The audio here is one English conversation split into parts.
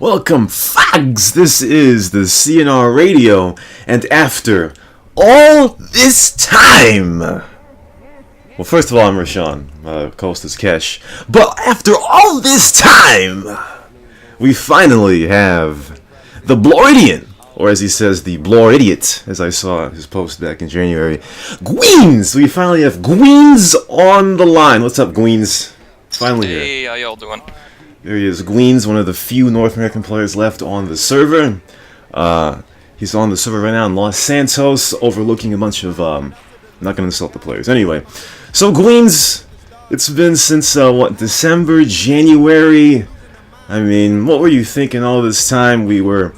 Welcome, fags! This is the CnR Radio, and after all this time... Well, first of all, I'm Rashawn, co-host is Kesh, but after all this time, we finally have the Floridian, or as he says, the Blore Idiot, as I saw his post back in January, Gweens! We finally have Gweens on the line. What's up, Gweens? Finally here. Hey, how y'all doing? There he is, Gweens, one of the few North American players left on the server. He's on the server right now in Los Santos, overlooking a bunch of, I'm not going to insult the players. Anyway, so Gweens, it's been since, December, January. I mean, what were you thinking all this time? We were,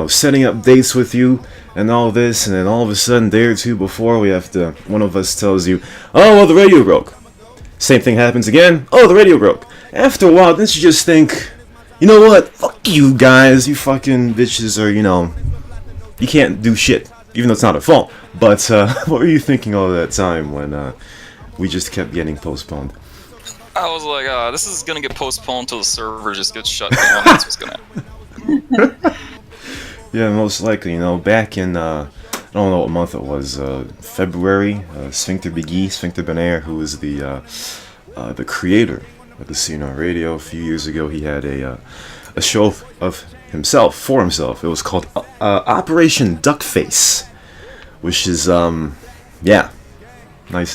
setting up dates with you and all this, and then all of a sudden, a day or two before, one of us tells you, oh, well, the radio broke. Same thing happens again, oh, the radio broke. After a while, didn't you just think, you know what, fuck you guys, you fucking bitches are, you can't do shit, even though it's not a fault. But, what were you thinking all that time when, we just kept getting postponed? I was like, this is gonna get postponed until the server just gets shut down. That's what's gonna happen. Yeah, most likely, back in, I don't know what month it was, February, Sphincter Biggie, Sphincter Benair, who is the creator of the CnR Radio. A few years ago, he had a show of himself, for himself. It was called Operation Duckface, which is, nice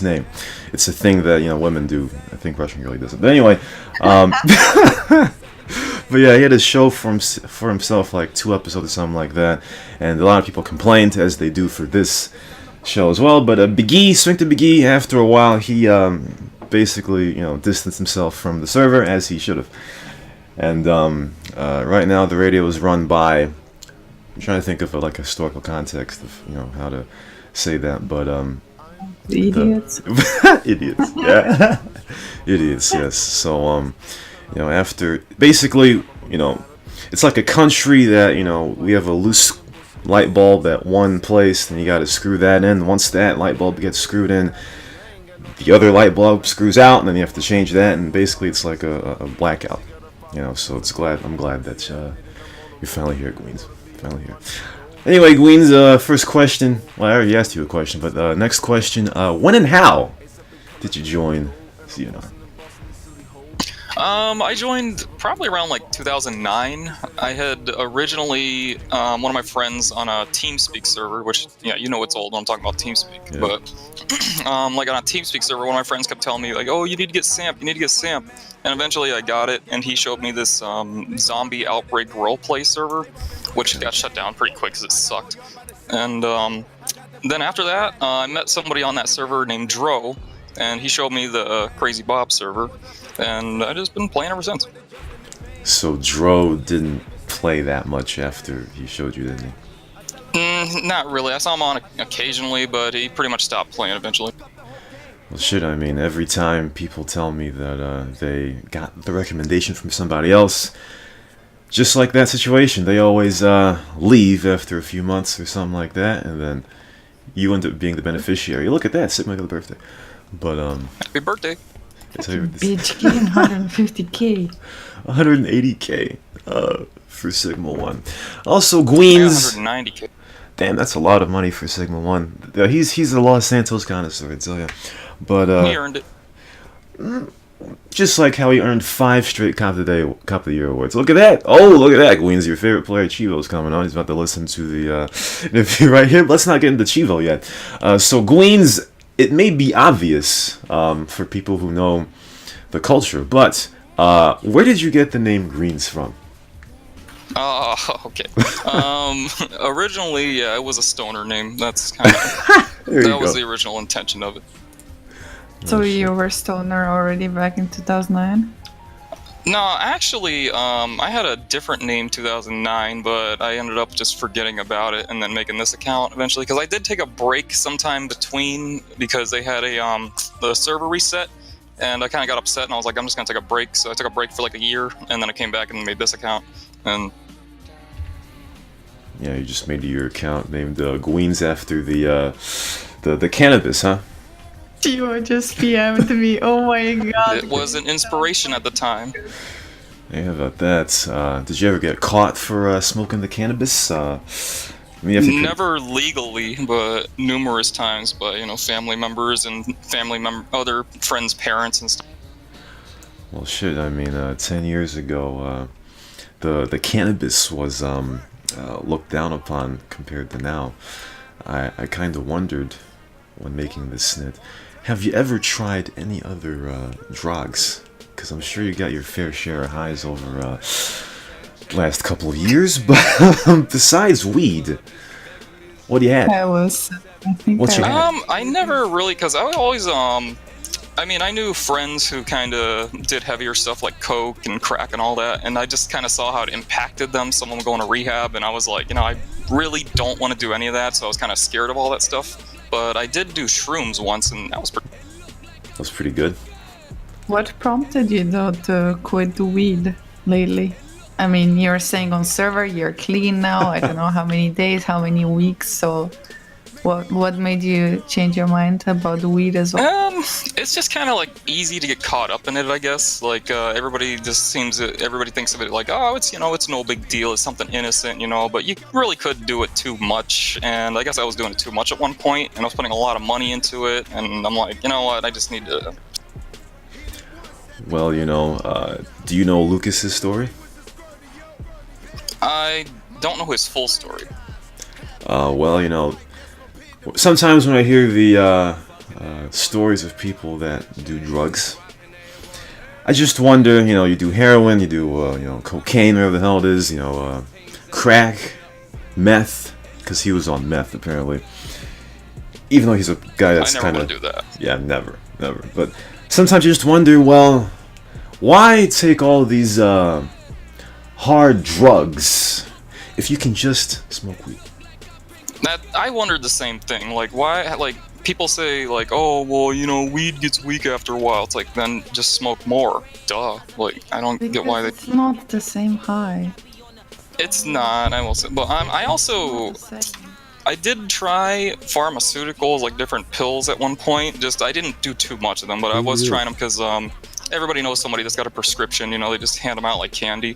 name. It's a thing that, women do. I think Russian really does it. But anyway, but yeah, he had a show for himself, like 2 episodes or something like that, and a lot of people complained, as they do for this show as well. But Biggie, Sphincter Biggie, after a while, he basically, distanced himself from the server, as he should have. And right now, the radio is run by, I'm trying to think of a historical context of, how to say that, but the idiots. Idiots, yeah. Idiots, yes. So, after, basically, it's like a country that, we have a loose light bulb at one place, and you gotta screw that in. Once that light bulb gets screwed in, the other light bulb screws out, and then you have to change that, and basically it's like a blackout. So I'm glad that you're finally here, Gweens. Finally here. Anyway, Gweens, first question. Well, I already asked you a question, but next question. When and how did you join CnR? I joined probably around 2009. I had originally one of my friends on a TeamSpeak server, which it's old when I'm talking about TeamSpeak. Yeah. But on a TeamSpeak server, one of my friends kept telling me oh, you need to get SAMP, and eventually I got it, and he showed me this zombie outbreak roleplay server, which got shut down pretty quick because it sucked. And then after that, I met somebody on that server named Dro, and he showed me the Crazy Bob server, and I've just been playing ever since. So Dro didn't play that much after he showed you, didn't he? Not really. I saw him on occasionally, but he pretty much stopped playing eventually. Well, shit, I mean, every time people tell me that they got the recommendation from somebody else, just like that situation, they always leave after a few months or something like that, and then you end up being the beneficiary. Look at that, my birthday. But happy birthday! Bitch, getting 150k. 180k for Sigma 1. Also, Gweens. 190k. Damn, that's a lot of money for Sigma 1. He's a Los Santos connoisseur, I tell ya. But he earned it. Just like how he earned 5 straight Cop of the Year awards. Look at that! Oh, look at that, Gweens. Your favorite player, Chivo's coming on. He's about to listen to the interview right here. Let's not get into Chivo yet. So, Gweens, it may be obvious for people who know the culture, but where did you get the name Greens from? Okay. Originally, yeah, it was a stoner name. That's kind of that was the original intention of it. So you were stoner already back in 2009? No, actually, I had a different name 2009, but I ended up just forgetting about it and then making this account eventually, because I did take a break sometime between, because they had the server reset, and I kind of got upset, and I was like, I'm just gonna take a break. So I took a break for a year, and then I came back and made this account, and yeah, you just made your account named Gweens after the cannabis, huh? You just PM'd me. Oh my god. It was an inspiration at the time. Yeah, about that. Did you ever get caught for smoking the cannabis? I mean, if you could... Never legally, but numerous times by family members and other friends' parents and stuff. Well, shit. I mean, 10 years ago, the cannabis was looked down upon compared to now. I kind of wondered when making this snit. Have you ever tried any other drugs? Because I'm sure you got your fair share of highs over the last couple of years, but besides weed, what do you have? What's your I never really, because I always I mean, I knew friends who kind of did heavier stuff like coke and crack and all that, and I just kind of saw how it impacted them. Some of them going to rehab, and I was like, I really don't want to do any of that, so I was kind of scared of all that stuff. But I did do shrooms once, and that was pretty good. What prompted you though to quit the weed lately? I mean, you're saying on server you're clean now. I don't know how many days, how many weeks. So, what made you change your mind about the weed as well? It's just kind of like easy to get caught up in it, I guess. Like everybody thinks of it like, oh, it's it's no big deal. It's something innocent, But you really could do it too much, and I guess I was doing it too much at one point, and I was putting a lot of money into it, and I'm like, you know what? I just need to. Well, do you know Lucas's story? I don't know his full story. Well, sometimes when I hear the stories of people that do drugs, I just wonder, you do heroin, you do, cocaine, whatever the hell it is, crack, meth, because he was on meth, apparently. Even though he's a guy that's kind of... I never would do that. Yeah, never. But sometimes you just wonder, well, why take all these hard drugs if you can just smoke weed? I wondered the same thing. Like, why? Like, people say, like, oh, well, weed gets weak after a while. It's like, then just smoke more. Duh. Like, I don't get why they. It's not the same high. It's not. I will say, but I did try pharmaceuticals, like different pills at one point. Just I didn't do too much of them, but I was trying them because everybody knows somebody that's got a prescription. They just hand them out like candy,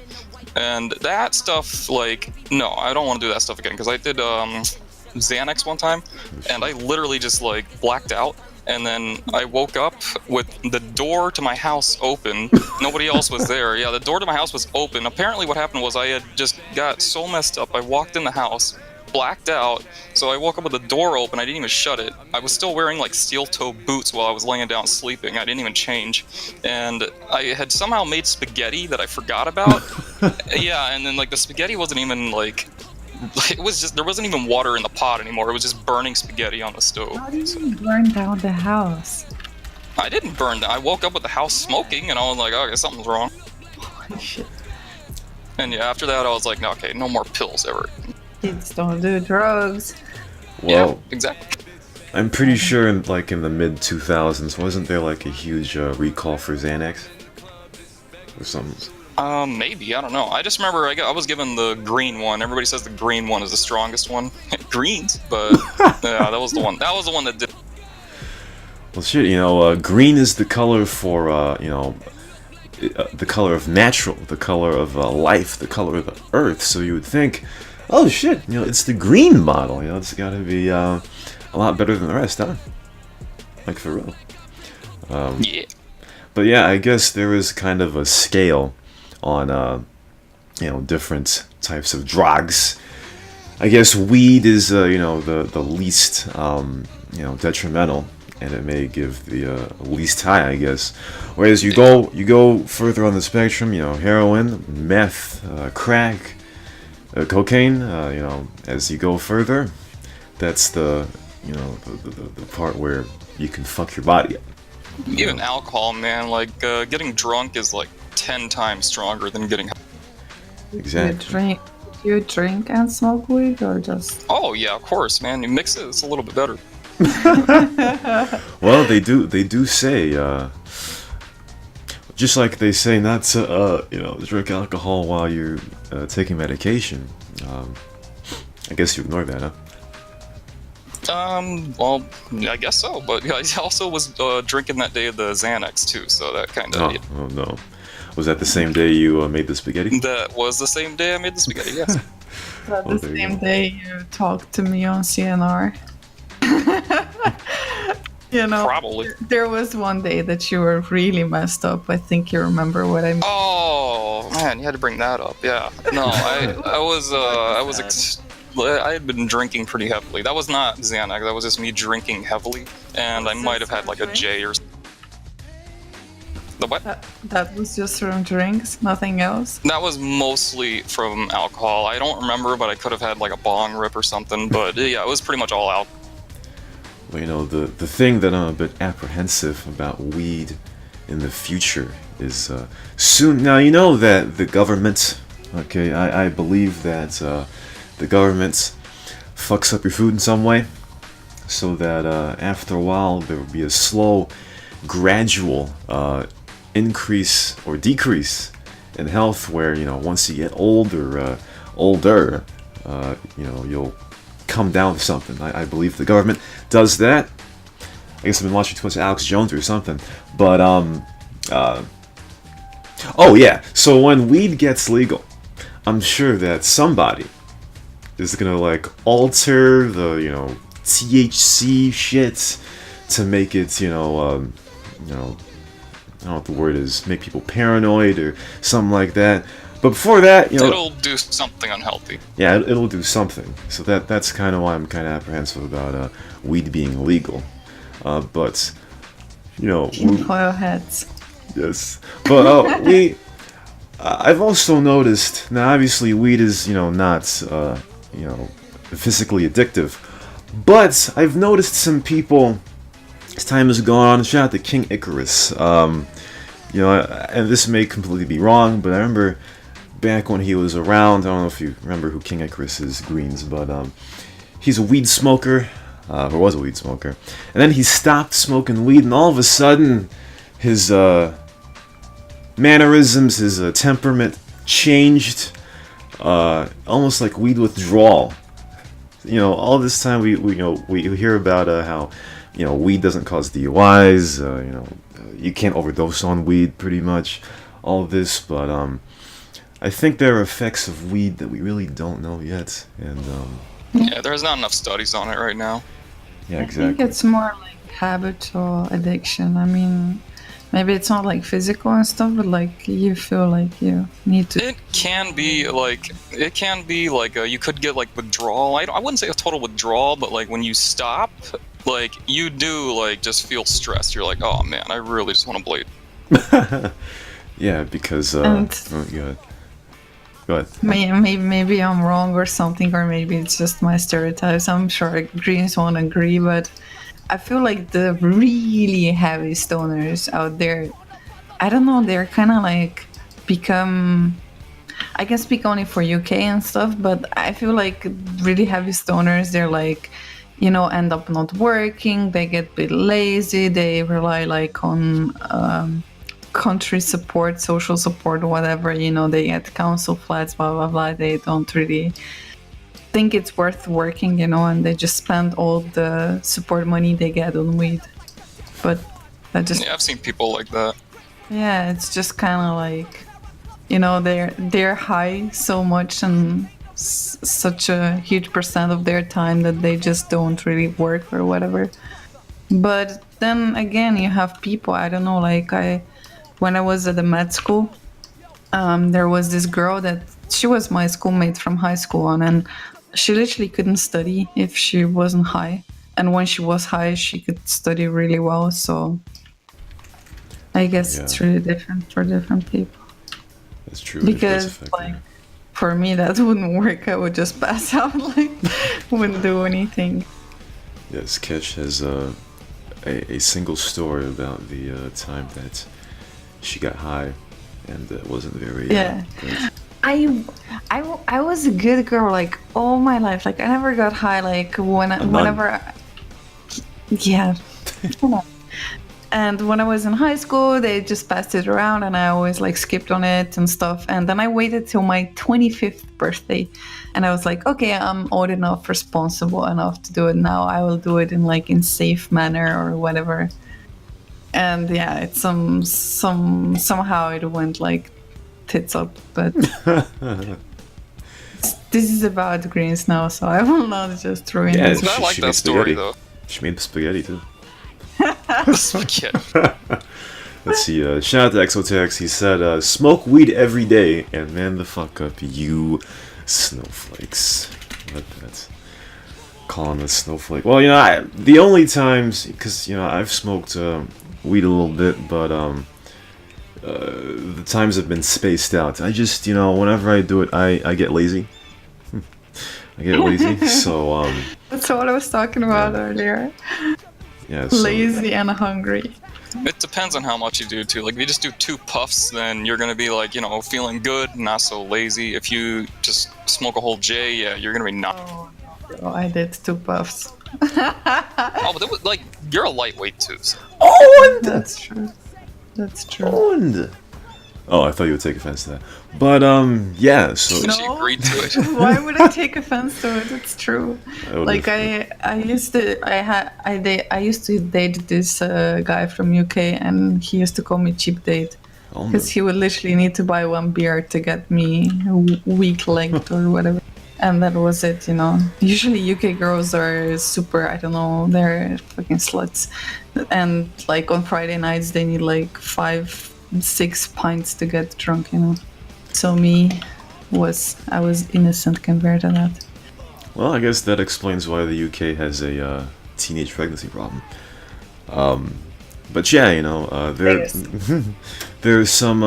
and that stuff. Like, no, I don't want to do that stuff again because I did Xanax one time, and I literally just like blacked out. And then I woke up with the door to my house open. Nobody else was there. Yeah, the door to my house was open. Apparently what happened was I had just got so messed up. I walked in the house, blacked out, so I woke up with the door open. I didn't even shut it. I was still wearing like steel-toe boots while I was laying down sleeping. I didn't even change. And I had somehow made spaghetti that I forgot about. Yeah, and then like the spaghetti wasn't even like... It was just, there wasn't even water in the pot anymore. It was just burning spaghetti on the stove. How did you burn down the house? I didn't burn down. I woke up with the house smoking, and I was like, okay, something's wrong. Holy shit. And yeah, after that, I was like, no, okay, no more pills ever. Kids don't do drugs. Well, yeah, exactly. I'm pretty sure in the mid-2000s, wasn't there like a huge recall for Xanax? Or something? Maybe, I don't know. I just remember I was given the green one. Everybody says the green one is the strongest one. Greens, but yeah, that was the one. That was the one that did. Well, shit, green is the color for, the color of natural, the color of life, the color of the earth. So you would think, oh shit, it's the green model. It's got to be a lot better than the rest, huh? Like for real. Yeah. But yeah, I guess there is kind of a scale on different types of drugs. I guess weed is the least detrimental, and it may give the least high, I guess. Whereas you go further on the spectrum, heroin, meth, crack, cocaine. As you go further, that's the part where you can fuck your body up. Even alcohol, man. Like getting drunk is like 10 times stronger than getting. Exactly. Do you drink and smoke weed, or just? Oh yeah, of course, man. You mix it; it's a little bit better. Well, they do say, just like they say not to drink alcohol while you're taking medication. I guess you ignore that, huh? Well, I guess so, but I also was drinking that day of the Xanax too, so that kind of. Oh no. Was that the same day you made the spaghetti? That was the same day I made the spaghetti, yes. But Oh, the there you same go. day you talked to me on CnR. You know, Probably. there was one day that you were really messed up. I think you remember what I mean. Oh man, you had to bring that up. Yeah. No, I had been drinking pretty heavily. That was not Xanax. That was just me drinking heavily, and I might have had like a J or. The what? That was just from drinks, nothing else. That was mostly from alcohol. I don't remember, but I could have had like a bong rip or something. But yeah, it was pretty much all alcohol. Well, you know, the thing that I'm a bit apprehensive about weed in the future is soon. Now, you know that the government, okay, I believe that the government fucks up your food in some way, so that after a while there will be a slow, gradual increase or decrease in health, where, you know, once you get older, you know, you'll come down to something. I believe the government does that. I guess I've been watching too much Alex Jones or something. But oh yeah. So when weed gets legal, I'm sure that somebody is gonna like alter the, you know, THC shit to make it, you know, I don't know what the word is, make people paranoid or something like that. But before that, you know, It'll do something unhealthy. yeah, it'll do something. So that's kind of why I'm kind of apprehensive about weed being legal. But you know, Tinfoil hats. yes. But I've also noticed. Now, obviously, weed is, you know, not you know, physically addictive. But I've noticed some people, as time has gone on. Shout out to King Icarus. You know, and this may completely be wrong, but I remember back when he was around, I don't know if you remember who King Icarus is, Greens, but he's a weed smoker, or was a weed smoker, and then he stopped smoking weed, and all of a sudden, his mannerisms, his temperament changed, almost like weed withdrawal. You know, all this time we hear about how, you know, weed doesn't cause DUIs, you know, you can't overdose on weed, pretty much, all this, but I think there are effects of weed that we really don't know yet, and Yeah, there's not enough studies on it right now. yeah, I exactly. think it's more like habitual addiction. I mean, maybe it's not like physical and stuff, but like you feel like you need to. It can be like you could get like withdrawal. I wouldn't say a total withdrawal, but like when you stop, like you do like just feel stressed. You're like, oh man, I really just want to bleed. Yeah, because And- oh, go ahead. Maybe I'm wrong or something, or maybe it's just my stereotypes. I'm sure Greens won't agree, but I feel like the really heavy stoners out there, I don't know, they're kind of like become. I can speak only for UK and stuff, but I feel like really heavy stoners, they're like, you know, end up not working, they get a bit lazy, they rely like on country support, social support, whatever, you know, they get council flats, blah, blah, blah. They don't really think it's worth working, you know, and they just spend all the support money they get on weed. But that just, Yeah, I've seen people like that. yeah, it's just kind of like, you know, they're high so much and such a huge percent of their time that they just don't really work or whatever. But then again, you have people, I don't know, like when I was at the med school, there was this girl that she was my schoolmate from high school on, and she literally couldn't study if she wasn't high. And when she was high, she could study really well. So I guess it's really different for different people. That's true. It does Because affect like you. for me, that wouldn't work. I would just pass out, like wouldn't do anything. Yes, Ketch has a single story about the time that she got high, and it wasn't very great. I was a good girl like all my life. Like I never got high. Like whenever, yeah. And when I was in high school, they just passed it around, and I always like skipped on it and stuff. And then I waited till my 25th birthday, and I was like, okay, I'm old enough, responsible enough to do it now. I will do it in safe manner or whatever. and yeah, it's somehow it went like tits up, but this is about greens now, so I will not just ruin Yeah, it. I like she that made story spaghetti. though. She made the spaghetti too. Spaghetti. Let's see, shout out to Exotex. He said, smoke weed every day and man the fuck up, you snowflakes. What that's calling us snowflake. Well, the only times, because, I've smoked weed a little bit, but the times have been spaced out. I just, whenever I do it, I get lazy. I get lazy, so, That's what I was talking about earlier. yeah, so, Lazy and hungry. It depends on how much you do too. Like if you just do 2 puffs, then you're gonna be like, feeling good, not so lazy. If you just smoke a whole J, yeah, you're gonna be not. Oh, I did 2 puffs. Oh, but that was, like you're a lightweight too. So. That's true. That's true. Oh, I thought you would take offense to that. But, yeah, so... She agreed to it. Why would I take offense to it? It's true. Like would've- I used to date this guy from UK, and he used to call me cheap date Oh, no. because he would literally need to buy 1 beer to get me weak-legged or whatever. And that was it, Usually UK girls are super, I don't know, they're fucking sluts. And like on Friday nights, they need like 5-6 pints to get drunk, So I was innocent compared to that. Well, I guess that explains why the UK has a teenage pregnancy problem. But yeah, there's some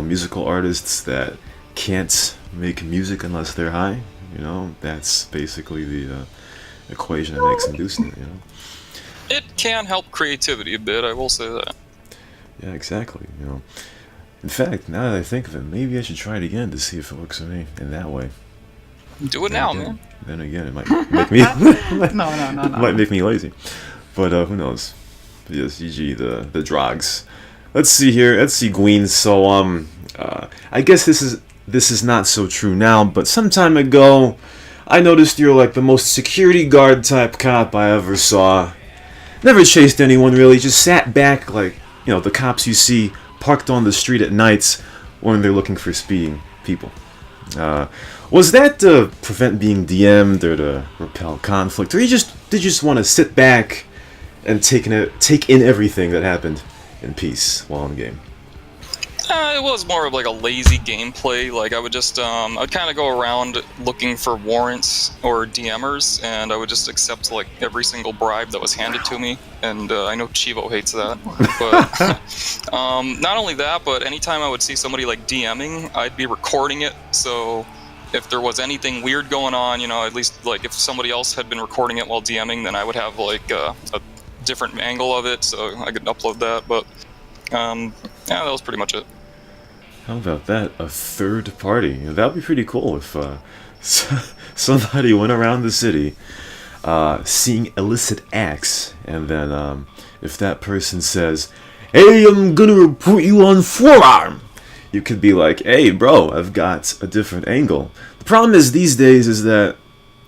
musical artists that can't make music unless they're high. That's basically the equation that makes them do something. It can help creativity a bit. I will say that. Yeah, exactly. In fact, now that I think of it, maybe I should try it again to see if it works for me in that way. Do it now, man. Then again, it might make me No. might make me lazy. But who knows? But yes, GG the drugs. Let's see here. Let's see, Gween. So I guess this is not so true now, but some time ago, I noticed you're like the most security guard type cop I ever saw. Never chased anyone really, just sat back like, the cops you see parked on the street at nights when they're looking for speeding people. Was that to prevent being DM'd or to repel conflict, or did you just want to sit back and take in everything that happened in peace while in game? It was more of like a lazy gameplay. Like I would just, I'd kind of go around looking for warrants or DMers, and I would just accept like every single bribe that was handed to me. And I know Chivo hates that, but not only that, but anytime I would see somebody like DMing, I'd be recording it. So if there was anything weird going on, at least like if somebody else had been recording it while DMing, then I would have like a different angle of it, so I could upload that. But yeah, that was pretty much it. How about that? A third party. That would be pretty cool if somebody went around the city seeing illicit acts, and then if that person says, "Hey, I'm gonna report you on forearm," you could be like, "Hey, bro, I've got a different angle." The problem is these days is that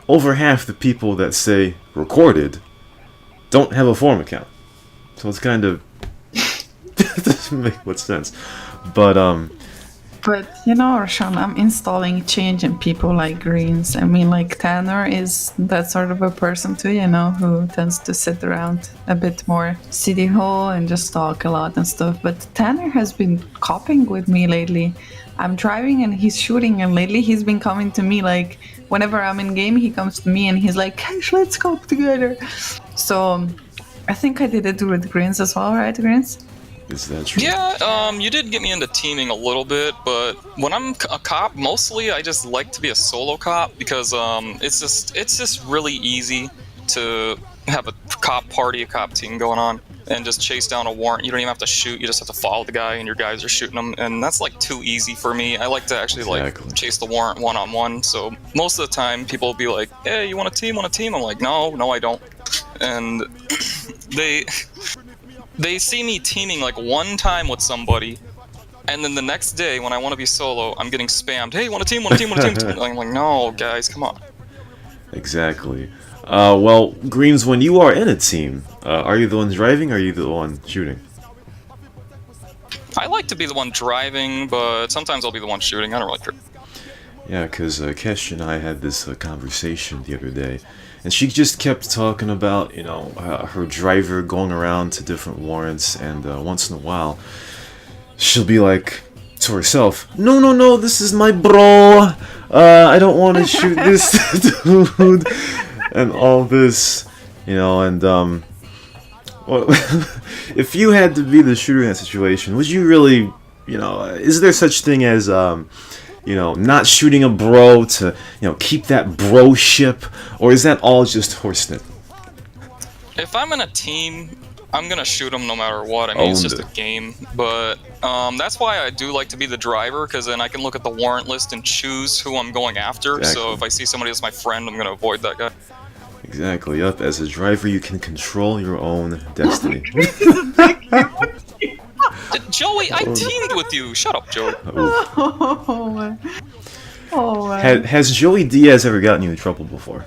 over half the people that say recorded don't have a forum account, so it's kind of doesn't make much sense. But Roshan, I'm installing change in people like Greens. I mean, like Tanner is that sort of a person too, who tends to sit around a bit more city hall and just talk a lot and stuff. But Tanner has been coping with me lately. I'm driving and he's shooting, and lately he's been coming to me like whenever I'm in game, he comes to me and he's like, "Cash, let's cop together." So I think I did it with Greens as well, right, Greens? is that true? Yeah, you did get me into teaming a little bit, but when I'm a cop, mostly I just like to be a solo cop because it's just really easy to have a cop party, a cop team going on, and just chase down a warrant. You don't even have to shoot; you just have to follow the guy, and your guys are shooting them, and that's like too easy for me. I like to actually like chase the warrant one-on-one. So most of the time, people will be like, "Hey, you want a team? Want a team?" I'm like, "No, I don't," and they see me teaming like one time with somebody, and then the next day when I want to be solo, I'm getting spammed. "Hey, want a team? Want a team? Want a team?" I'm like, "No, guys, come on." Exactly. Well, Greens, when you are in a team, are you the one driving or are you the one shooting? I like to be the one driving, but sometimes I'll be the one shooting. I don't really care. Yeah, because Kesh and I had this conversation the other day, and she just kept talking about, you know, her driver going around to different warrants, and once in a while, she'll be like to herself, "No, no, no, this is my bro. I don't want to shoot this dude," and all this, you know, and well, if you had to be the shooter in that situation, would you really, you know, is there such thing as you know, not shooting a bro to, you know, keep that bro-ship, or is that all just horsenip? If I'm in a team, I'm gonna shoot him no matter what. I mean, it's just a game. But that's why I do like to be the driver, because then I can look at the warrant list and choose who I'm going after. Exactly. So if I see somebody that's my friend, I'm gonna avoid that guy. Exactly, yup. As a driver, you can control your own destiny. Joey, I teamed with you. Shut up, Joey. Oh, oh man. Has Joey Diaz ever gotten you in trouble before?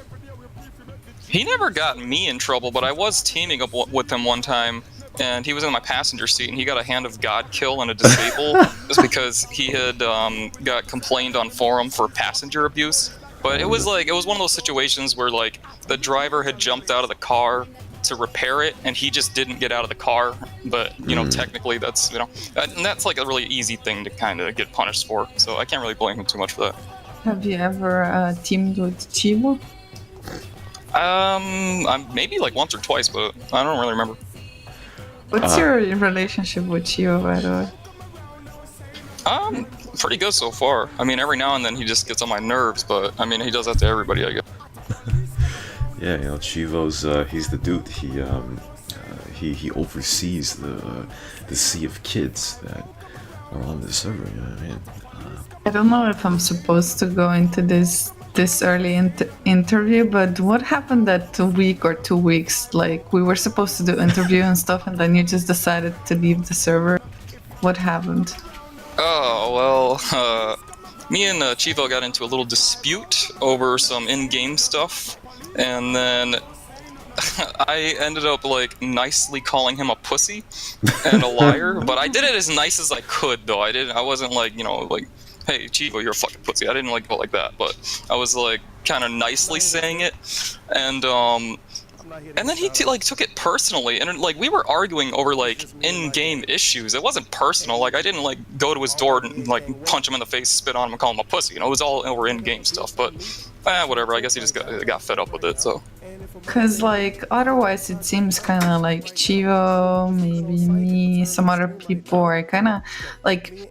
He never got me in trouble, but I was teaming up with him one time, and he was in my passenger seat, and he got a Hand of God kill and a disable just because he had got complained on forum for passenger abuse. But it was like, it was one of those situations where like the driver had jumped out of the car to repair it, and he just didn't get out of the car. But you know, technically that's, you know, and that's like a really easy thing to kind of get punished for. So I can't really blame him too much for that. Have you ever teamed with Chivo? Maybe like once or twice, but I don't really remember. What's your relationship with Chivo, by the way? Pretty good so far. I mean, every now and then he just gets on my nerves, but I mean, he does that to everybody, I guess. Yeah, you know, Chivo's he's the dude. He oversees the sea of kids that are on the server. You know what I mean? I don't know if I'm supposed to go into this early interview, but what happened that week or 2 weeks? Like, we were supposed to do interview and stuff, and then you just decided to leave the server. What happened? Oh, well, me and Chivo got into a little dispute over some in-game stuff, and then I ended up, like, nicely calling him a pussy and a liar, but I did it as nice as I could, though. I wasn't like, you know, like, hey, Chivo, you're a fucking pussy. I didn't like go like that, but I was like kind of nicely saying it, and then he like took it personally, and like we were arguing over like in-game issues. It wasn't personal. Like I didn't like go to his door and like punch him in the face, spit on him, and call him a pussy. You know, it was all over in-game stuff. But whatever. I guess he just got fed up with it. So. Cause like otherwise it seems kind of like Chivo, maybe me, some other people are kind of like.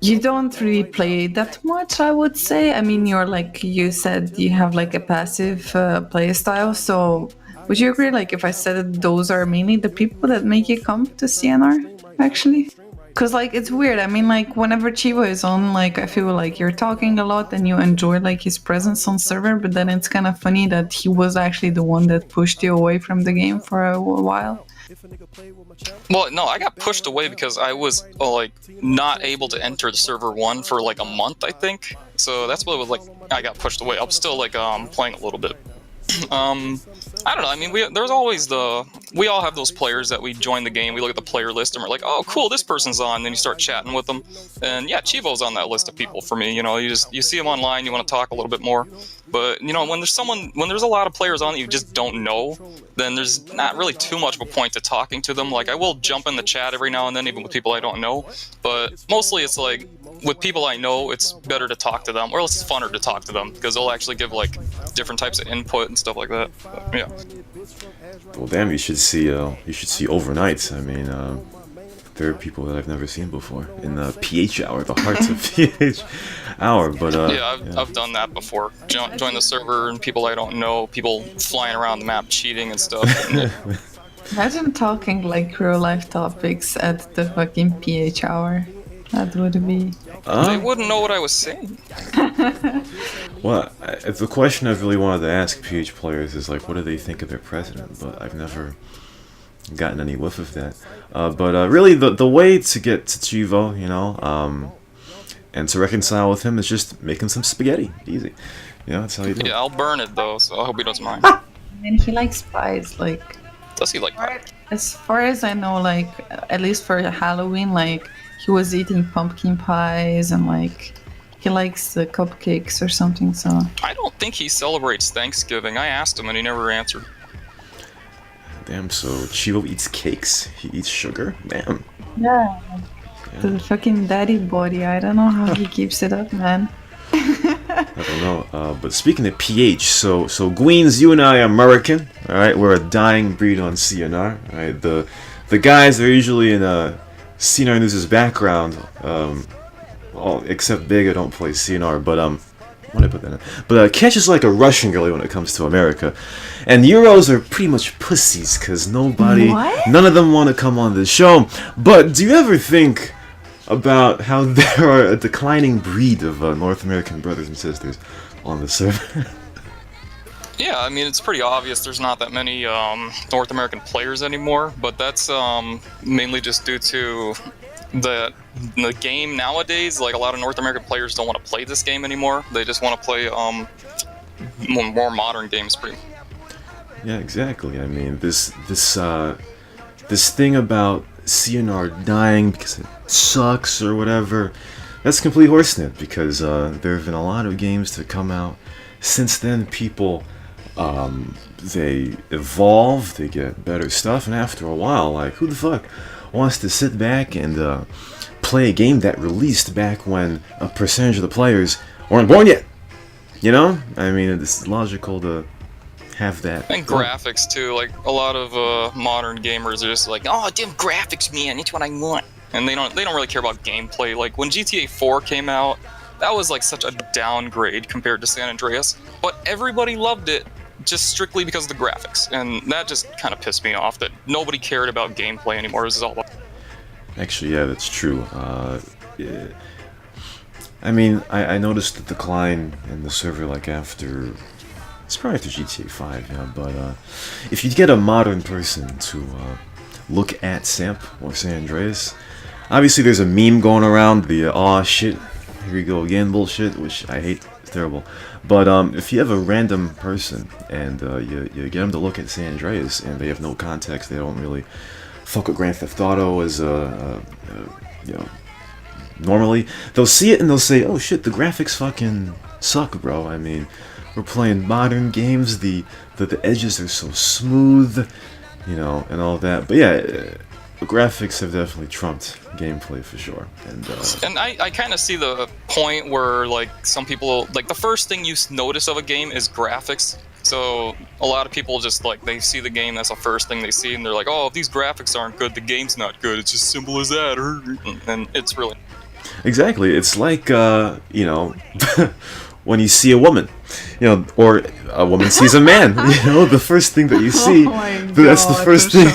You don't really play that much, I would say. I mean, you're like you said, you have like a passive play style. So, would you agree? Like, if I said that those are mainly the people that make you come to CnR, actually? Because like it's weird. I mean, like whenever Chivo is on, like I feel like you're talking a lot and you enjoy like his presence on server. But then it's kind of funny that he was actually the one that pushed you away from the game for a while. Well, no, I got pushed away because I was like not able to enter the server 1 for like a month, I think. So that's what it was like. I got pushed away. I'm still like playing a little bit. I don't know. I mean, there's always we all have those players that we join the game. We look at the player list and we're like, oh, cool, this person's on. And then you start chatting with them, and yeah, Chivo's on that list of people for me. You know, you see him online, you want to talk a little bit more. But you know, when there's a lot of players on that you just don't know, then there's not really too much of a point to talking to them. Like I will jump in the chat every now and then, even with people I don't know. But mostly it's like with people I know, it's better to talk to them, or else it's funner to talk to them because they'll actually give like different types of input and stuff like that. But, yeah. Well, damn, you should see overnights. I mean, there are people that I've never seen before in the PH hour, the hearts of PH hour. But I've done that before. Join the server and people I don't know, people flying around the map cheating and stuff. Imagine talking like real life topics at the fucking PH hour. That would be. They wouldn't know what I was saying. Well, the question I've really wanted to ask PH players is like, what do they think of their president? But I've never gotten any whiff of that. But really, the way to get to Chivo, you know, and to reconcile with him is just making some spaghetti. Easy. You know, that's how you do it. Yeah, I'll burn it though, so I hope he doesn't mind. And he likes spies, like. Does he like pie? As far as I know, like at least for Halloween, like he was eating pumpkin pies and like he likes the cupcakes or something. So I don't think he celebrates Thanksgiving. I asked him and he never answered. Damn, so Chivo eats cakes? He eats sugar? Damn. yeah, the fucking daddy body. I don't know how he keeps it up, man. I don't know. But speaking of pH, so Gweens, you and I are American. All right, we're a dying breed on CnR. All right, the guys are usually in CnR News' background. All except Bega don't play CnR, but what did I put that in? But Ketch is like a Russian girlie when it comes to America, and Euros are pretty much pussies because none of them want to come on the show. But do you ever think about how there are a declining breed of North American brothers and sisters on the server? Yeah, I mean, it's pretty obvious there's not that many North American players anymore, but that's mainly just due to the game nowadays. Like, a lot of North American players don't want to play this game anymore. They just want to play more modern games. Yeah, exactly. I mean, this thing about CnR dying because it sucks or whatever, that's complete horseshit, because there have been a lot of games to come out since then. People they evolve, they get better stuff, and after a while, like, who the fuck wants to sit back and play a game that released back when a percentage of the players weren't born yet? You know? I mean, it's logical to have that. And graphics too. Like, a lot of modern gamers are just like, oh, damn graphics, man, it's what I want. And they don't really care about gameplay. Like, when GTA 4 came out, that was like such a downgrade compared to San Andreas, but everybody loved it just strictly because of the graphics, and that just kind of pissed me off that nobody cared about gameplay anymore. This is all about... Actually, yeah, that's true. Yeah. I mean, I noticed the decline in the server, like, after... It's probably after GTA 5, yeah, but if you get a modern person to look at Samp or San Andreas, obviously there's a meme going around, the aw shit, here we go again bullshit, which I hate, it's terrible. But if you have a random person and you get them to look at San Andreas and they have no context, they don't really fuck with Grand Theft Auto as you know, normally, they'll see it and they'll say, oh shit, the graphics fucking suck, bro. I mean, we're playing modern games, the edges are so smooth, you know, and all that. But yeah, the graphics have definitely trumped gameplay for sure. And I kind of see the point where, like, some people, like, the first thing you notice of a game is graphics. So a lot of people just, like, they see the game, that's the first thing they see, and they're like, oh, if these graphics aren't good, the game's not good. It's just simple as that. And it's really... Exactly. It's like, you know, when you see a woman, you know, or a woman sees a man, you know, the first thing that you see, that's the first thing,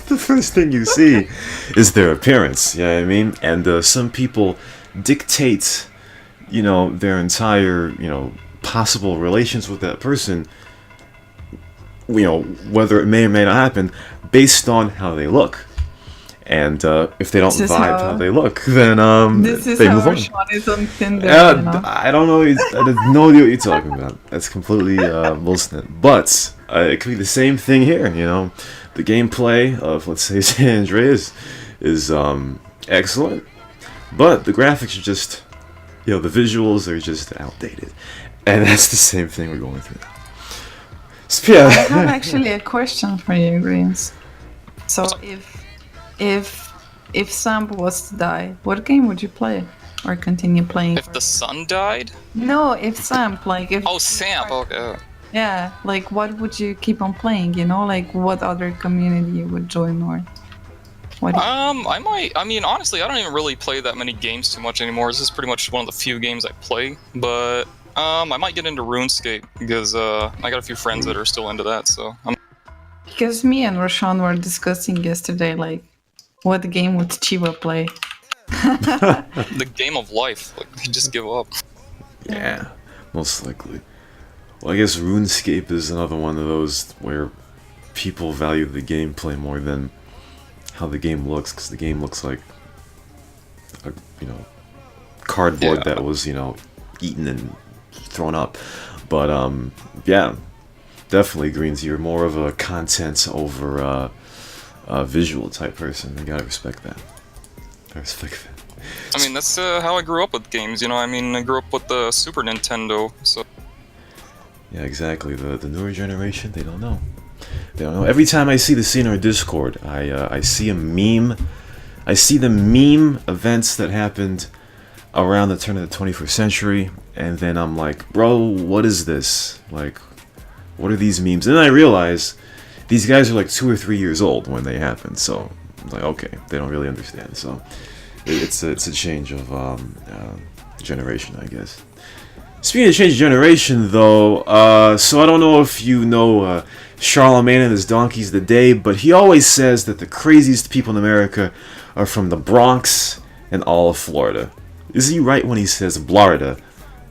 the first thing you see is their appearance, you know what I mean? And some people dictate, you know, their entire, you know, possible relations with that person, you know, whether it may or may not happen, based on how they look. And if they don't vibe how they look, then they move on. Sean is on Tinder, you know? I don't know. I have no idea what you're talking about. That's completely bullshit. But it could be the same thing here. You know, the gameplay of, let's say, San Andreas is excellent, but the graphics are just, you know, the visuals are just outdated, and that's the same thing we're going through now. So, yeah. I have actually a question for you, Greens. So if Samp was to die, what game would you play or continue playing? If the sun died? No, if Samp, like if... Oh, Samp, okay. Yeah, like what would you keep on playing, you know? Like what other community you would join or... What I mean, honestly, I don't even really play that many games too much anymore. This is pretty much one of the few games I play, but I might get into RuneScape because I got a few friends that are still into that, so... Because me and Roshan were discussing yesterday, like, what game would Chiva play? The game of life. Like, they just give up. Yeah, most likely. Well, I guess RuneScape is another one of those where people value the gameplay more than how the game looks, because the game looks like a, you know, cardboard that was, you know, eaten and thrown up. But yeah, Definitely, Greens. You're more of a content over visual type person. I gotta respect that. I respect that. I mean, that's how I grew up with games, you know. I mean, I grew up with the Super Nintendo, so. Yeah, exactly. The newer generation, they don't know. They don't know. Every time I see the CnR Discord, I see a meme. I see the meme events that happened around the turn of the 21st century, and then I'm like, bro, what is this? Like, what are these memes? And then I realize these guys are like 2 or 3 years old when they happen. So I'm like, okay, they don't really understand. So it's a change of generation, I guess. Speaking of change of generation, though, so I don't know if you know Charlemagne and his donkeys the day, but he always says that the craziest people in America are from the Bronx and all of Florida. Is he right when he says Florida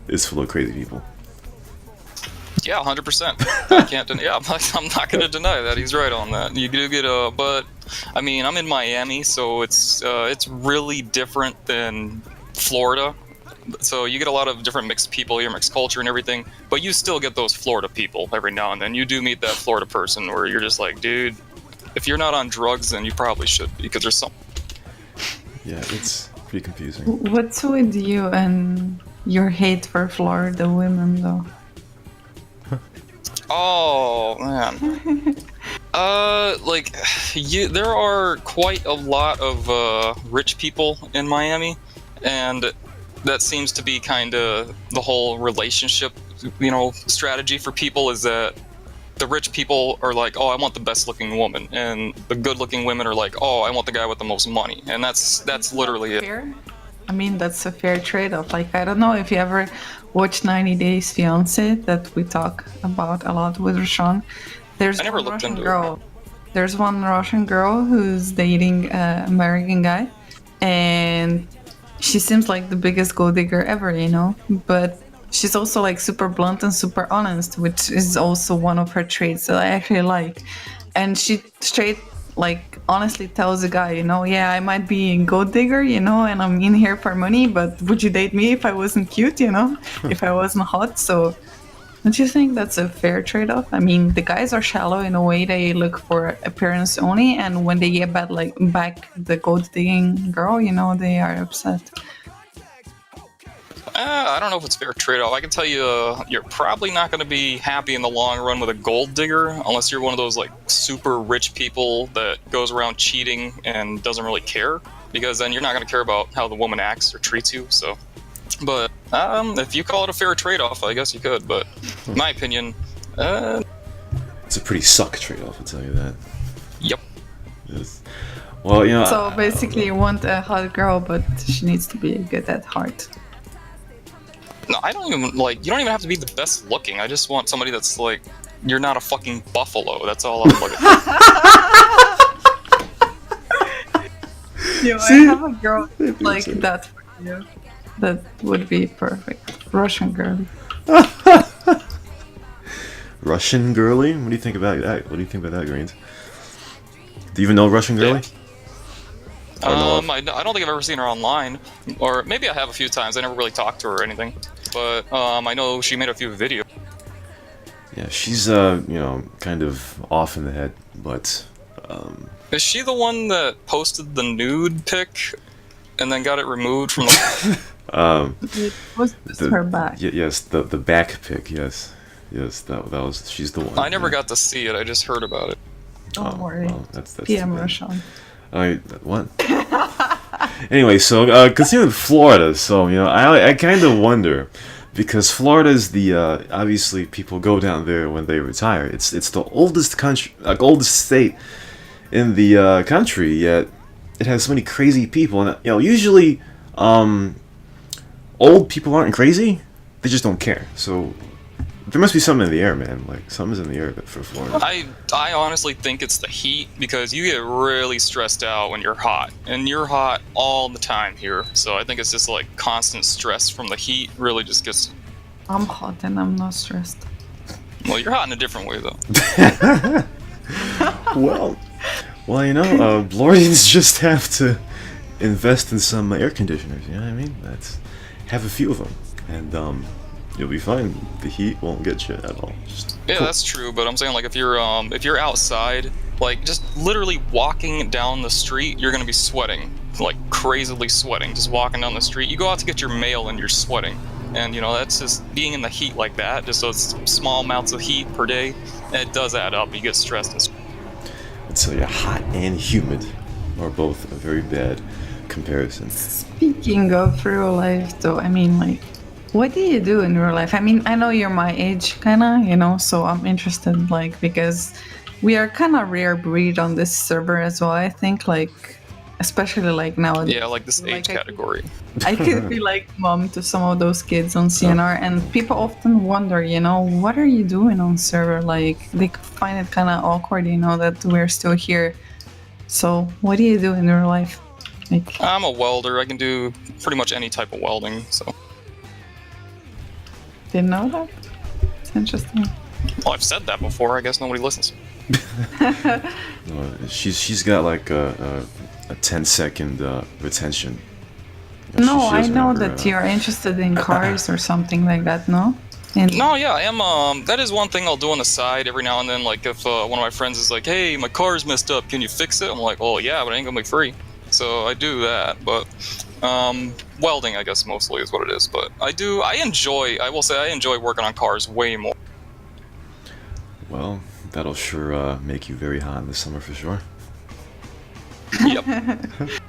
is full of crazy people? Yeah, 100%. I can't deny. Yeah, I'm not going to deny that. He's right on that. You do get but I mean, I'm in Miami, so it's really different than Florida. So you get a lot of different mixed people here, mixed culture and everything, but you still get those Florida people every now and then. You do meet that Florida person where you're just like, dude, if you're not on drugs, then you probably should be, because there's some. Yeah, it's pretty confusing. What's with you and your hate for Florida women, though? Oh man. Like, there are quite a lot of rich people in Miami, and that seems to be kind of the whole relationship, you know, strategy for people, is that the rich people are like, oh, I want the best looking woman, and the good looking women are like, oh, I want the guy with the most money, and that's literally it. Fair? I mean, that's a fair trade-off. Like, I don't know if you ever watched 90 Days Fiance that we talk about a lot with Rashawn. There's I never one looked Russian into girl. There's one Russian girl who's dating an American guy, and she seems like the biggest gold digger ever, you know? But she's also like super blunt and super honest, which is also one of her traits that I actually like. And she straight, like, honestly tells the guy, you know, yeah, I might be a gold digger, you know, and I'm in here for money, but would you date me if I wasn't cute, you know, if I wasn't hot? So don't you think that's a fair trade-off? I mean, the guys are shallow in a way. They look for appearance only, and when they get back the gold digging girl, you know, they are upset. I don't know if it's fair trade-off. I can tell you, you're probably not going to be happy in the long run with a gold digger unless you're one of those like super rich people that goes around cheating and doesn't really care, because then you're not going to care about how the woman acts or treats you. So, but if you call it a fair trade-off, I guess you could. But in my opinion, it's a pretty suck trade-off, I'll tell you that. Yep. Yes. Well, you know. So basically, you want a hot girl, but she needs to be good at heart. No, I don't even, like, you don't even have to be the best looking. I just want somebody that's like, you're not a fucking buffalo. That's all I'm looking for. I have a girl like that for you. That would be perfect. Russian girl. Russian girly? What do you think about that? What do you think about that, Greens? Do you even know Russian girly? Yeah. I don't think I've ever seen her online, or maybe I have a few times. I never really talked to her or anything, but I know she made a few videos. Yeah, she's you know, kind of off in the head, but Is she the one that posted the nude pic and then got it removed from the? It was her back. Yes, the back pic. Yes, that was, she's the one. I never got to see it. I just heard about it. Don't worry. Well, that's PM too bad. Rashawn. What? Anyway, so considering Florida, so you know, I kind of wonder, because Florida is the obviously people go down there when they retire. It's the oldest country, like oldest state in the country, yet it has so many crazy people. And you know, usually old people aren't crazy; they just don't care. So there must be something in the air, man. Like something's in the air for Florida. I honestly think it's the heat, because you get really stressed out when you're hot, and you're hot all the time here. So I think it's just like constant stress from the heat really just gets. I'm hot and I'm not stressed. Well, you're hot in a different way though. well, you know, Floridians just have to invest in some air conditioners. You know what I mean? Have a few of them, and You'll be fine. The heat won't get you at all. Just Yeah, that's true. But I'm saying like if you're outside, like just literally walking down the street, you're gonna be sweating, like crazily sweating, just walking down the street. You go out to get your mail and you're sweating, and that's just being in the heat like that. Just those small amounts of heat per day, and it does add up. You get stressed and. I'd tell you, hot and humid are both a very bad comparison. Speaking of real life, though, I mean, like, what do you do in real life? I mean, I know you're my age, kinda, so I'm interested, like, because we are kind of rare breed on this server as well. I think, like, especially like nowadays. Yeah, like this age category. I could be like mom to some of those kids on CnR, and people often wonder, what are you doing on server? Like, they find it kind of awkward, that we're still here. So, what do you do in real life? Like, I'm a welder. I can do pretty much any type of welding. So. Didn't know that. It's interesting. Well, I've said that before. I guess nobody listens. She's got like a 10-second retention. No, she I doesn't know remember, that you're interested in cars or something like that, no? And No, yeah, I am. That is one thing I'll do on the side every now and then. Like if one of my friends is like, "Hey, my car's messed up. Can you fix it?" I'm like, "Oh yeah, but it ain't gonna be free." So I do that. But welding, I guess, mostly is what it is. But I will say I enjoy working on cars way more. Well, that'll sure make you very hot in the summer for sure. Yep.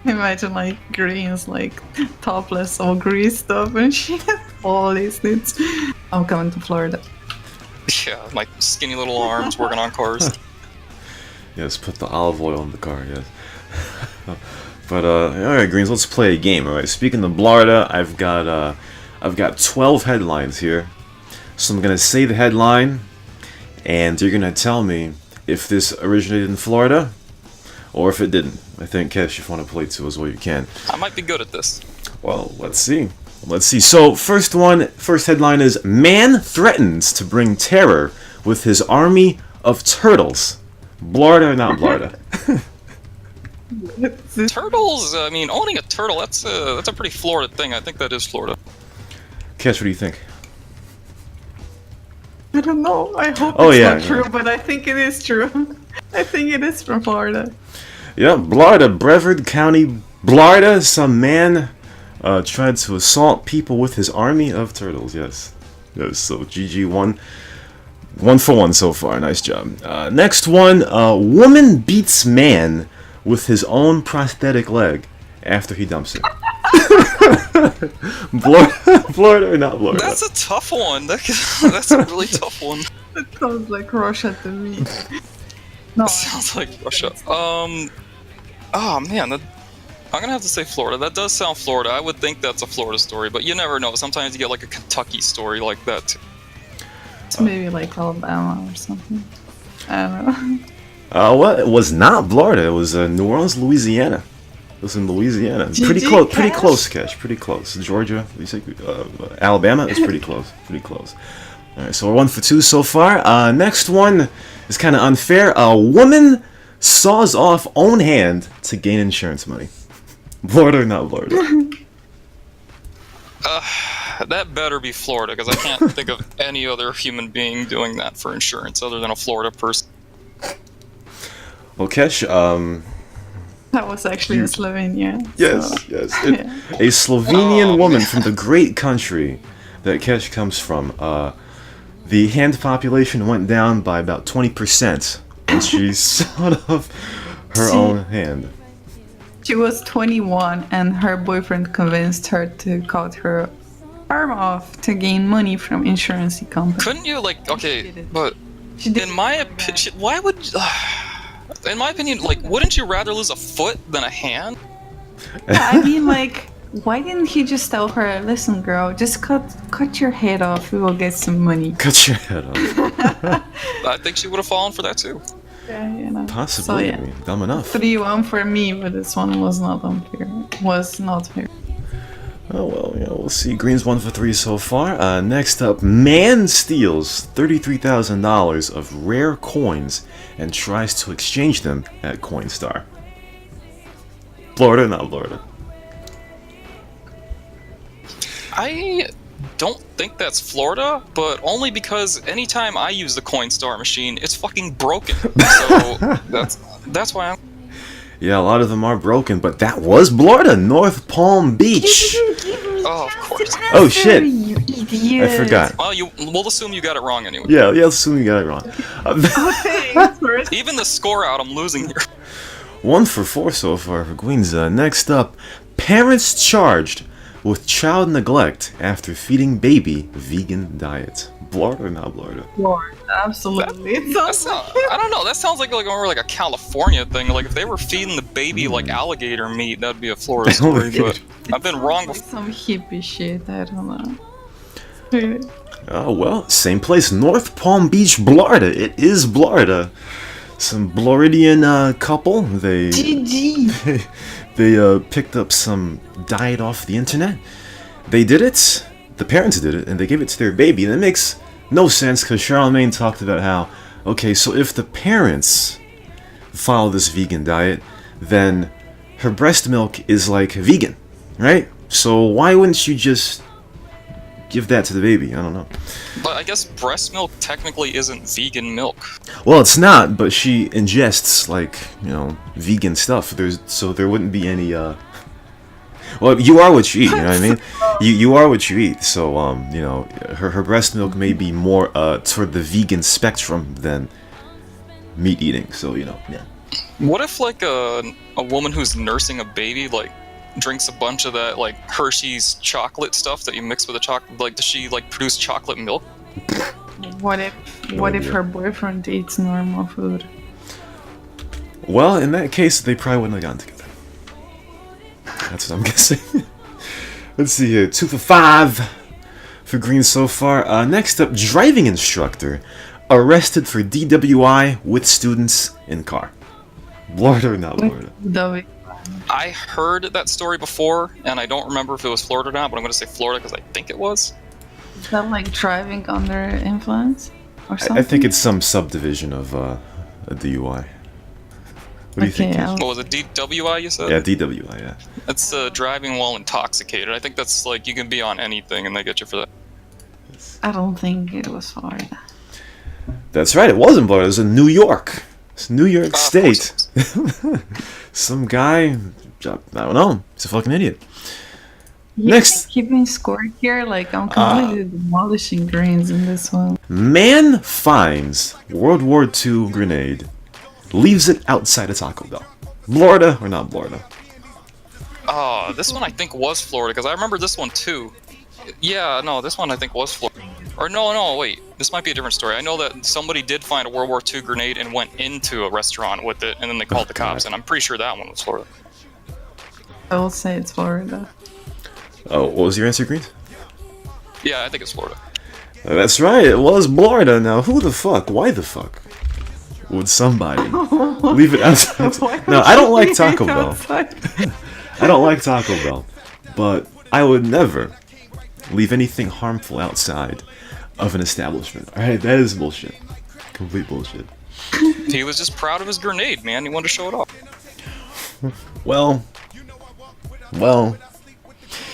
imagine like Green's like topless all grease stuff and she has all these nudes. I'm coming to Florida. Yeah, my skinny little arms working on cars. Yes, put the olive oil in the car, yes. But alright, Greens, let's play a game, alright? Speaking of Florida, I've got 12 headlines here. So I'm gonna say the headline, and you're gonna tell me if this originated in Florida or if it didn't. I think, Kesh, if you want to play too as well, you can. I might be good at this. Well, let's see. So, first headline is, Man threatens to bring terror with his army of turtles. Florida or not Florida? Turtles? I mean, owning a turtle, that's a pretty Florida thing. I think that is Florida. Kesh, what do you think? I don't know. I hope not true, but I think it is true. I think it is from Florida. Yeah, Florida, Brevard County, Florida. Some man tried to assault people with his army of turtles. Yes. So GG, one for one so far. Nice job. Next one. Woman beats man with his own prosthetic leg after he dumps it. Florida or not Florida? That's a tough one. That's a really tough one. It sounds like Russia to me. No. Sounds like Russia. Oh man, I'm gonna have to say Florida. That does sound Florida. I would think that's a Florida story, but you never know. Sometimes you get like a Kentucky story like that too. It's maybe like Alabama or something. I don't know. Well, it was not Florida. It was New Orleans, Louisiana. It was in Louisiana. Pretty close, Cash. Pretty close. Georgia. You say Alabama is pretty close. Pretty close. All right, so we're 1 for 2 so far. Next one is kind of unfair. A woman saws off own hand to gain insurance money. Florida or not Florida? That better be Florida, because I can't think of any other human being doing that for insurance other than a Florida person. Well, Kesh, that was actually a Slovenia. Yes, so. yes. A Slovenian woman from the great country that Kesh comes from. The hand population went down by about 20% when she sawed off her own hand. She was 21 and her boyfriend convinced her to cut her arm off to gain money from insurance company. Couldn't you, but in my opinion, why would... in my opinion, wouldn't you rather lose a foot than a hand? I mean, why didn't he just tell her, listen, girl, just cut your head off, we will get some money. Cut your head off. I think she would have fallen for that too. Yeah, Possibly. So, yeah. I mean, dumb enough. 3-1 for me, but this one was not unfair. Was not fair. Oh well, we'll see. Green's 1 for 3 so far. Next up, man steals $33,000 of rare coins and tries to exchange them at Coinstar. Florida, not Florida. don't think that's Florida, but only because anytime I use the Coinstar machine, it's fucking broken. So that's why I'm. Yeah, a lot of them are broken, but that was Florida, North Palm Beach. Oh, of course. Oh shit! You idiot. I forgot. Well, we'll assume you got it wrong anyway. Yeah, let's assume you got it wrong. Even the score out, I'm losing here. 1 for 4 so far for Queens. Next up, parents charged with child neglect after feeding baby vegan diet. Florida or not Florida? Lord, absolutely. It sounds I don't know. That sounds like more like a California thing. Like if they were feeding the baby like alligator meat, that'd be a Florida story. But I've been wrong like before. some hippie shit. I don't know. Oh, well, same place. North Palm Beach, Florida. It is Florida. Some Floridian couple. They GG. they picked up some diet off the internet. They did it. The parents did it, and they gave it to their baby. And it makes no sense because Charlemagne talked about how, okay, so if the parents follow this vegan diet, then her breast milk is like vegan, right? So why wouldn't you just give that to the baby? I don't know. But I guess breast milk technically isn't vegan milk. Well, it's not, but she ingests like, vegan stuff. So there wouldn't be any well, you are what you eat, you know what I mean? You are what you eat. So her breast milk may be more toward the vegan spectrum than meat eating. So, yeah. What if like a woman who's nursing a baby like drinks a bunch of that like Hershey's chocolate stuff that you mix with a chocolate? Like, does she like produce chocolate milk? What if her boyfriend eats normal food? Well, in that case, they probably wouldn't have gotten together. That's what I'm guessing. Let's see here. 2 for 5 for green so far. Next up, driving instructor arrested for DWI with students in car. Florida or not Florida? I heard that story before, and I don't remember if it was Florida or not, but I'm going to say Florida because I think it was. Is that like driving under influence or something? I think it's some subdivision of a DUI. What do you think? What was it, DWI you said? Yeah, DWI, yeah. It's driving while intoxicated. I think that's like you can be on anything and they get you for that. I don't think it was Florida. That's right, it wasn't Florida, it was in New York. It's New York State. Some guy, I don't know, he's a fucking idiot. Next. Keeping score here, like I'm completely demolishing greens in this one. Man finds World War II grenade, leaves it outside a Taco Bell. Florida or not Florida? Oh, this one I think was Florida, because I remember this one too. Yeah, no, this one I think was Florida. Or no, wait. This might be a different story. I know that somebody did find a World War II grenade and went into a restaurant with it, and then they called the cops, and I'm pretty sure that one was Florida. I will say it's Florida. Oh, what was your answer, Greens? Yeah, I think it's Florida. That's right, it was Florida. Now, who the fuck? Why the fuck would somebody leave it outside? No, I don't like Taco Bell. I don't like Taco Bell, but I would never leave anything harmful outside of an establishment. Alright, that is bullshit. Complete bullshit. He was just proud of his grenade, man. He wanted to show it off. Well,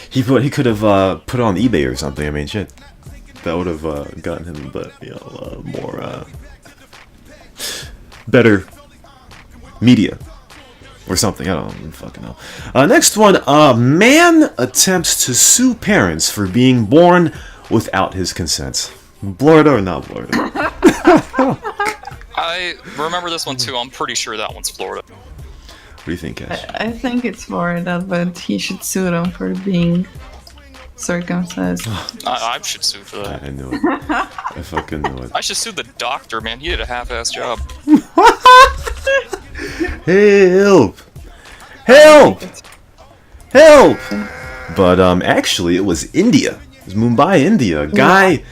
he could have put it on eBay or something. I mean, shit, that would have gotten him, more better media or something. I don't fucking know. Next one, man attempts to sue parents for being born without his consent. Florida or not Florida? I remember this one too. I'm pretty sure that one's Florida. What do you think, Cash? I think it's Florida, but he should sue them for being circumcised. I should sue for that. I knew it. I fucking knew it. I should sue the doctor, man. He did a half-ass job. Help! Help! Help! But actually, it was India. It was Mumbai, India. A guy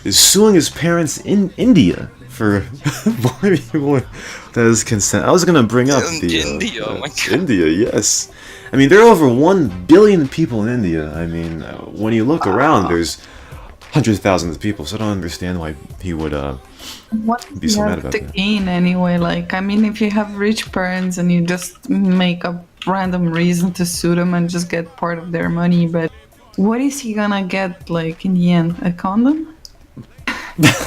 is suing his parents in India for that is consent. I was gonna bring up India. Oh my God. India, yes. I mean, there are over 1 billion people in India. I mean, when you look around, there's hundreds of thousands of people. So I don't understand why he would be so mad about that. Gain anyway. Like, I mean, if you have rich parents and you just make a random reason to sue them and just get part of their money, but what is he gonna get, like, in the end? A condom?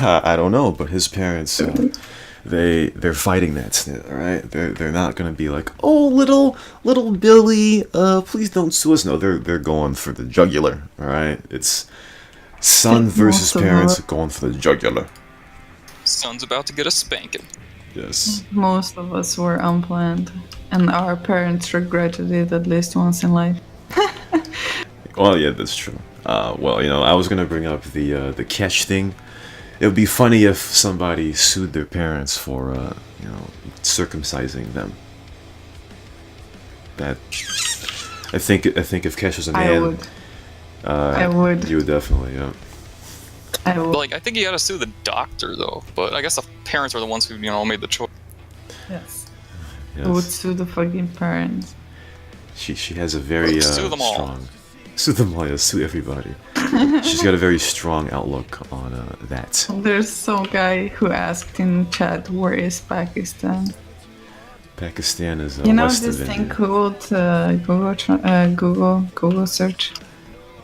I don't know, but his parents, they're fighting that snit. All right, they're not gonna be like, oh, little Billy, please don't sue us. No, they're going for the jugular. All right, it's son versus parents going for the jugular. Son's about to get a spanking. Yes. Most of us were unplanned, and our parents regretted it at least once in life. Well, yeah, that's true. Well, I was gonna bring up the catch thing. It would be funny if somebody sued their parents for, circumcising them. That I think if Kesh was a man, I would. You would definitely, yeah. I would. But, like, I think you gotta sue the doctor though. But I guess the parents were the ones who made the choice. Yes. Yes. I would sue the fucking parents. She has a very Sue them all. strong. Sue them all. Yeah, sue everybody. She's got a very strong outlook on that. There's some guy who asked in chat, where is Pakistan? Pakistan is You know west this of thing India. called Google search?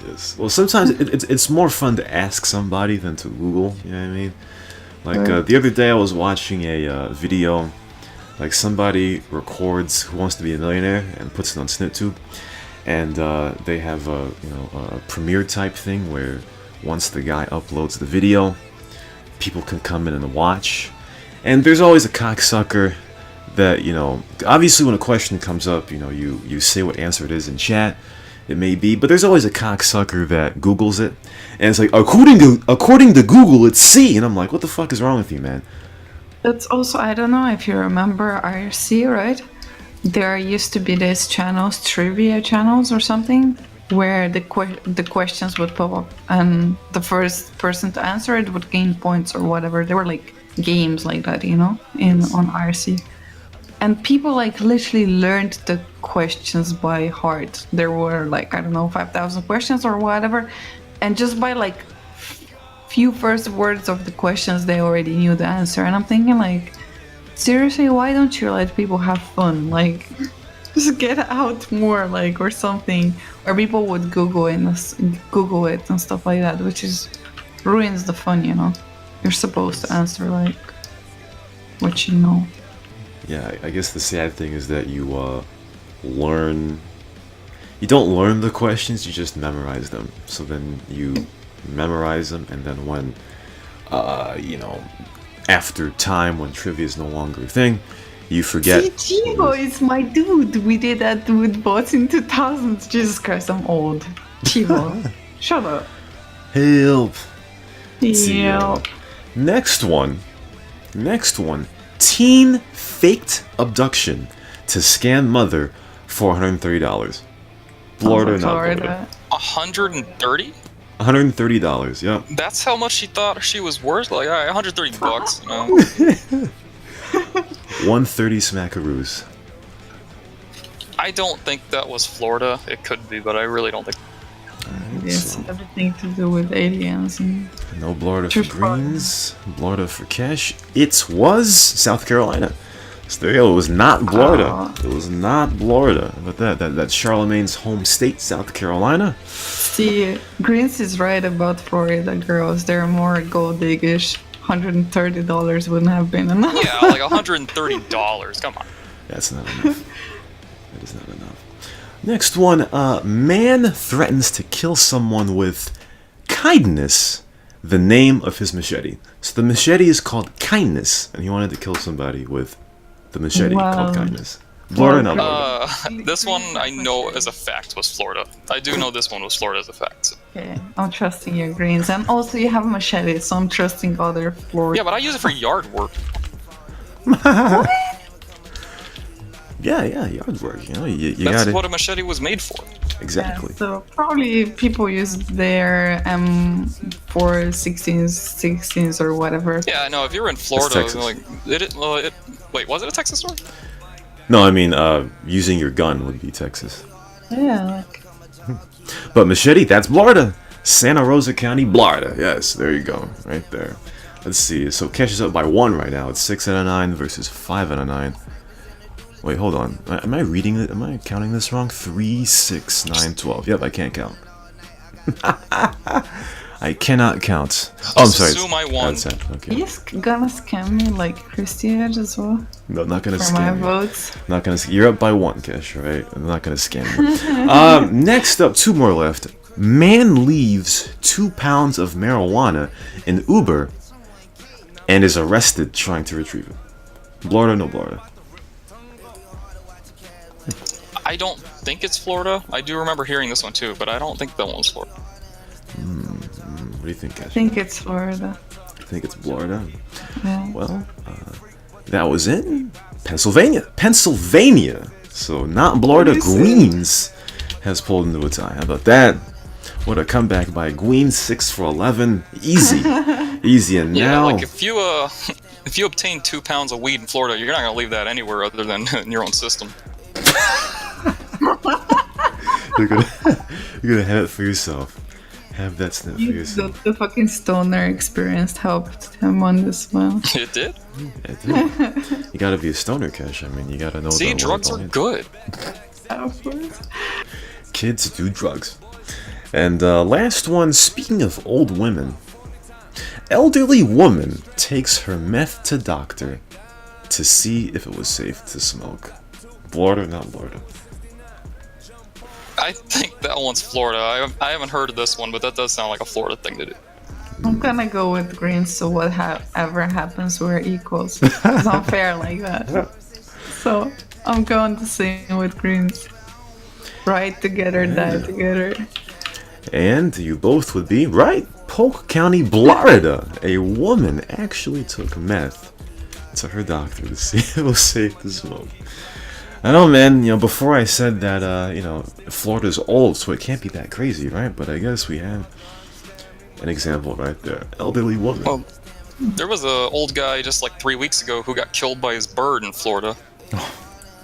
Yes. Well, sometimes it's more fun to ask somebody than to Google. You know what I mean? Like the other day, I was watching a video. Like somebody records Who Wants to Be a Millionaire and puts it on SnipTube, and they have a premiere type thing where once the guy uploads the video, people can come in and watch. And there's always a cocksucker that obviously when a question comes up, you say what answer it is in chat. It may be, but there's always a cocksucker that Googles it, and it's like according to Google, it's C, and I'm like, what the fuck is wrong with you, man? That's also, I don't know if you remember IRC, right? There used to be these channels, trivia channels or something, where the questions would pop up, and the first person to answer it would gain points or whatever. There were like games like that, on IRC. And people like literally learned the questions by heart. There were like, I don't know, 5,000 questions or whatever. And just by like few first words of the questions, they already knew the answer. And I'm thinking like, seriously, why don't you let people have fun? Like, just get out more, like, or something. Or people would Google it and stuff like that, which ruins the fun, You're supposed to answer like what you know. Yeah, I guess the sad thing is that you don't learn the questions, you just memorize them. So then you memorize them, and then when, after time, when trivia is no longer a thing, you forget. Debo is my dude. We did that with bots in 2000s. Jesus Christ, I'm old. Debo, shut up. Help. Yeah. Next one. Teen faked abduction to scam mother $430. Florida, not Florida. 130? $130, yep. That's how much she thought she was worth? Like, all right, 130 bucks, 130 smackaroos. I don't think that was Florida. It could be, but I really don't think. Yes, everything to do with aliens. And no Florida for greens, Florida for cash. It was South Carolina. So there you go. It was not Florida. It was not Florida. But that's Charlemagne's home state, South Carolina. See, Greens is right about Florida girls. They're more gold diggish. $130 wouldn't have been enough. Yeah, like $130. Come on. That's not enough. That is not enough. Next one. Man threatens to kill someone with kindness. The name of his machete. So the machete is called Kindness, and he wanted to kill somebody with the machete called Kindness. Florida, not Florida. This one I know as a fact was Florida. I do know this one was Florida as a fact. So. Okay, I'm trusting your Greens, and also you have a machete, so I'm trusting other Florida. Yeah, but I use it for yard work. What? Yeah, yard work. You That's got it. what a machete was made for. Exactly. Yeah, so probably people use their M416s or whatever. Yeah, no. If you're in Florida, like wait, was it a Texas story? No, I mean, using your gun would be Texas. Yeah, like. But machete, that's Florida. Santa Rosa County, Florida. Yes, there you go, right there. Let's see. So Cash is up by 1 right now. It's 6 out of 9 versus 5 out of 9. Wait, hold on. Am I reading it? Am I counting this wrong? 3, 6, 9, 12. Yep, I can't count. I cannot count. Oh, I'm sorry. Assume I won. That's it. Okay. He's gonna scam me like Christy Edge as well No, not gonna for my scam you. votes. Not gonna. You're up by 1, Cash. All right. I'm not gonna scam you. Next up, 2 more left. Man leaves 2 pounds of marijuana in Uber and is arrested trying to retrieve it. Florida, no Florida. I don't think it's Florida. I do remember hearing this one too, but I don't think that one was Florida. What do you think, Cash? I think it's Florida. I think it's Florida. Yeah. Well, that was in Pennsylvania. Pennsylvania. So not Florida. What is it? Queens has pulled into a tie. How about that? What a comeback by Queens, 6 for 11. Easy, easy. And Yeah, now, like if you if you obtain 2 pounds of weed in Florida, you're not gonna leave that anywhere other than in your own system. you're gonna have it for yourself. Have that snip for yourself. The fucking stoner experience helped him on this one. It did. You gotta be a stoner, Cash. I mean, you gotta know. See, the drugs are good. Of course. Kids do drugs. And last one, speaking of old women, elderly woman takes her meth to doctor to see if it was safe to smoke. Florida, not Florida. I think that one's Florida. I haven't heard of this one, but that does sound like a Florida thing to do. I'm gonna go with green, so whatever happens, we're equals. It's not fair like that. So I'm going the same with greens. Ride together, die together. And you both would be right. Polk County, Florida. A woman actually took meth to her doctor to see if it was safe to smoke. I know, man. You know, before I said that, you know, Florida's old, so it can't be that crazy, right? But I guess we have an example right there. Elderly woman. Well, there was a old guy just like 3 weeks ago who got killed by his bird in Florida. What?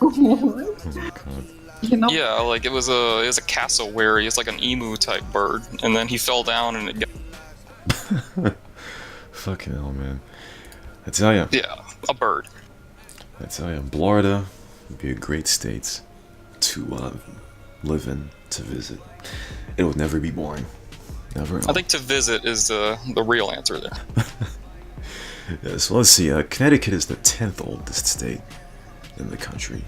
Oh my god. You know, Yeah, like it was a cassowary. It's like an emu type bird, and then he fell down and it got, Fucking hell, man. I tell ya. yeah, a bird. I tell you, Florida would be a great state to live in, to visit. It would never be boring. Never. I think to visit is the real answer there. Yeah, so let's see. Connecticut is the 10th oldest state in the country.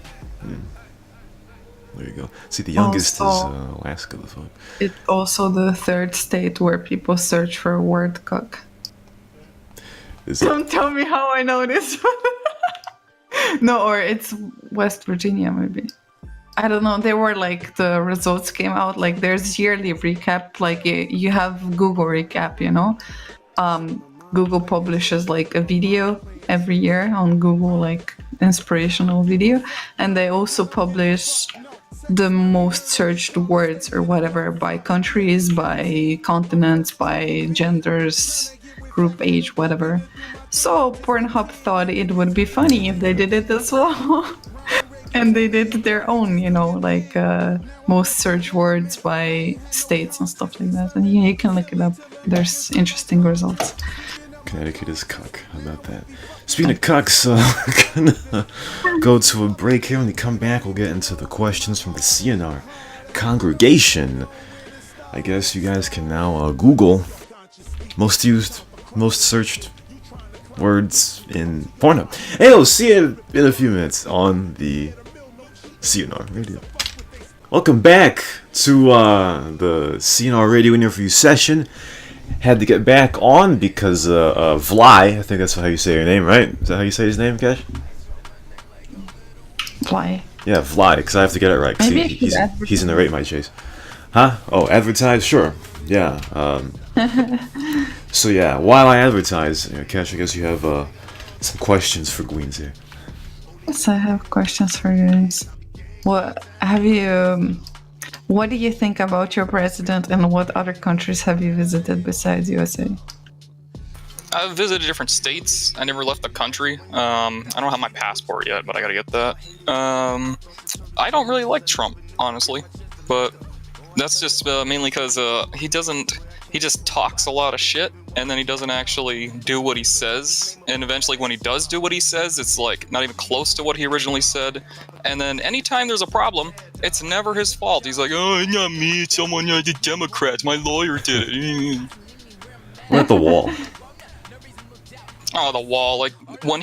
There you go. See, the youngest Also- is Alaska. The fuck. it's also the 3rd state where people search for word cock. Is it? Don't tell me how I know this. No, or it's West Virginia, maybe. I don't know. They were like, the results came out, like there's yearly recap, like you have Google recap, you know? Google publishes like a video every year on Google, like inspirational video. And they also publish the most searched words or whatever by countries, by continents, by genders, group age, whatever. So Pornhub thought it would be funny if they did it as well. And they did their own, you know, like most search words by states and stuff like that. And yeah, you can look it up. There's interesting results. Connecticut is cuck. How about that? Speaking of cucks, we're gonna go to a break here. When we come back, we'll get into the questions from the CnR congregation. I guess you guys can now Google most used, most searched words in Pornhub. Hey, we'll see you in a few minutes on the CnR Radio. Welcome back to the CnR Radio interview session. Had to get back on because Vly, I think that's how you say your name, right? Is that how you say his name, Cash? Why? Yeah, Vly, because I have to get it right. 'Cause Maybe I should advertise. he's in the Rate My Chase. Huh? Oh, advertise? Sure. Yeah. So yeah, while I advertise, Cash, I guess you have some questions for Gweens here. Yes, I have questions for you guys. What do you think about your president, and what other countries have you visited besides USA? I've visited different states. I never left the country. I don't have my passport yet, but I gotta get that. I don't really like Trump, honestly, but that's just mainly because he just talks a lot of shit, and then he doesn't actually do what he says. And eventually, when he does do what he says, it's like not even close to what he originally said. And then anytime there's a problem, it's never his fault. He's like, oh, it's not me, it's someone, the Democrats, my lawyer did it. What at the wall? Oh, the wall. Like, when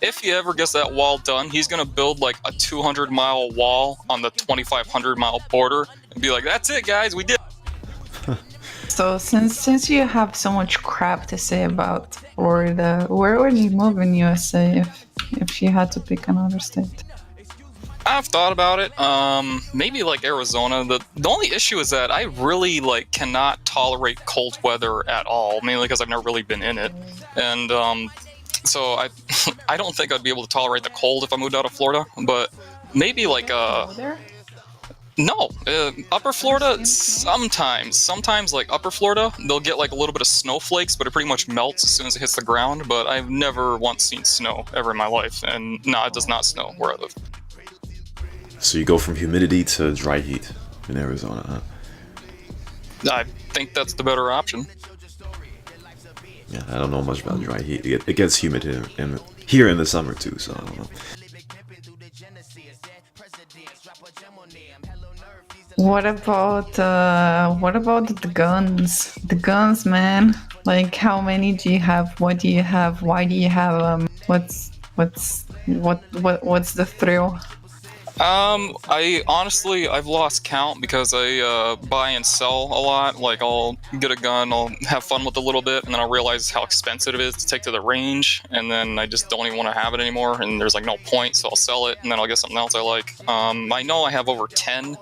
if he ever gets that wall done, he's gonna build like a 200-mile wall on the 2,500-mile border and be like, that's it, guys, we did it. So since you have so much crap to say about Florida, where would you move in USA if you had to pick another state? I've thought about it. Maybe like Arizona. The only issue is that I really like cannot tolerate cold weather at all, mainly because I've never really been in it, and so I don't think I'd be able to tolerate the cold if I moved out of Florida. But maybe like no, Upper Florida, sometimes like Upper Florida, they'll get like a little bit of snowflakes, but it pretty much melts as soon as it hits the ground. But I've never once seen snow ever in my life, and no, it does not snow where I live. So you go from humidity to dry heat in Arizona, huh? I think that's the better option. Yeah, I don't know much about dry heat. It gets humid here in the summer too, so I don't know. What about the guns? The guns, man. Like, how many do you have? What do you have? Why do you have them? What's the thrill? I've lost count because I buy and sell a lot. Like, I'll get a gun, I'll have fun with it a little bit, and then I'll realize how expensive it is to take to the range, and then I just don't even want to have it anymore, and there's like no point, so I'll sell it, and then I'll get something else I like. I know I have over 10.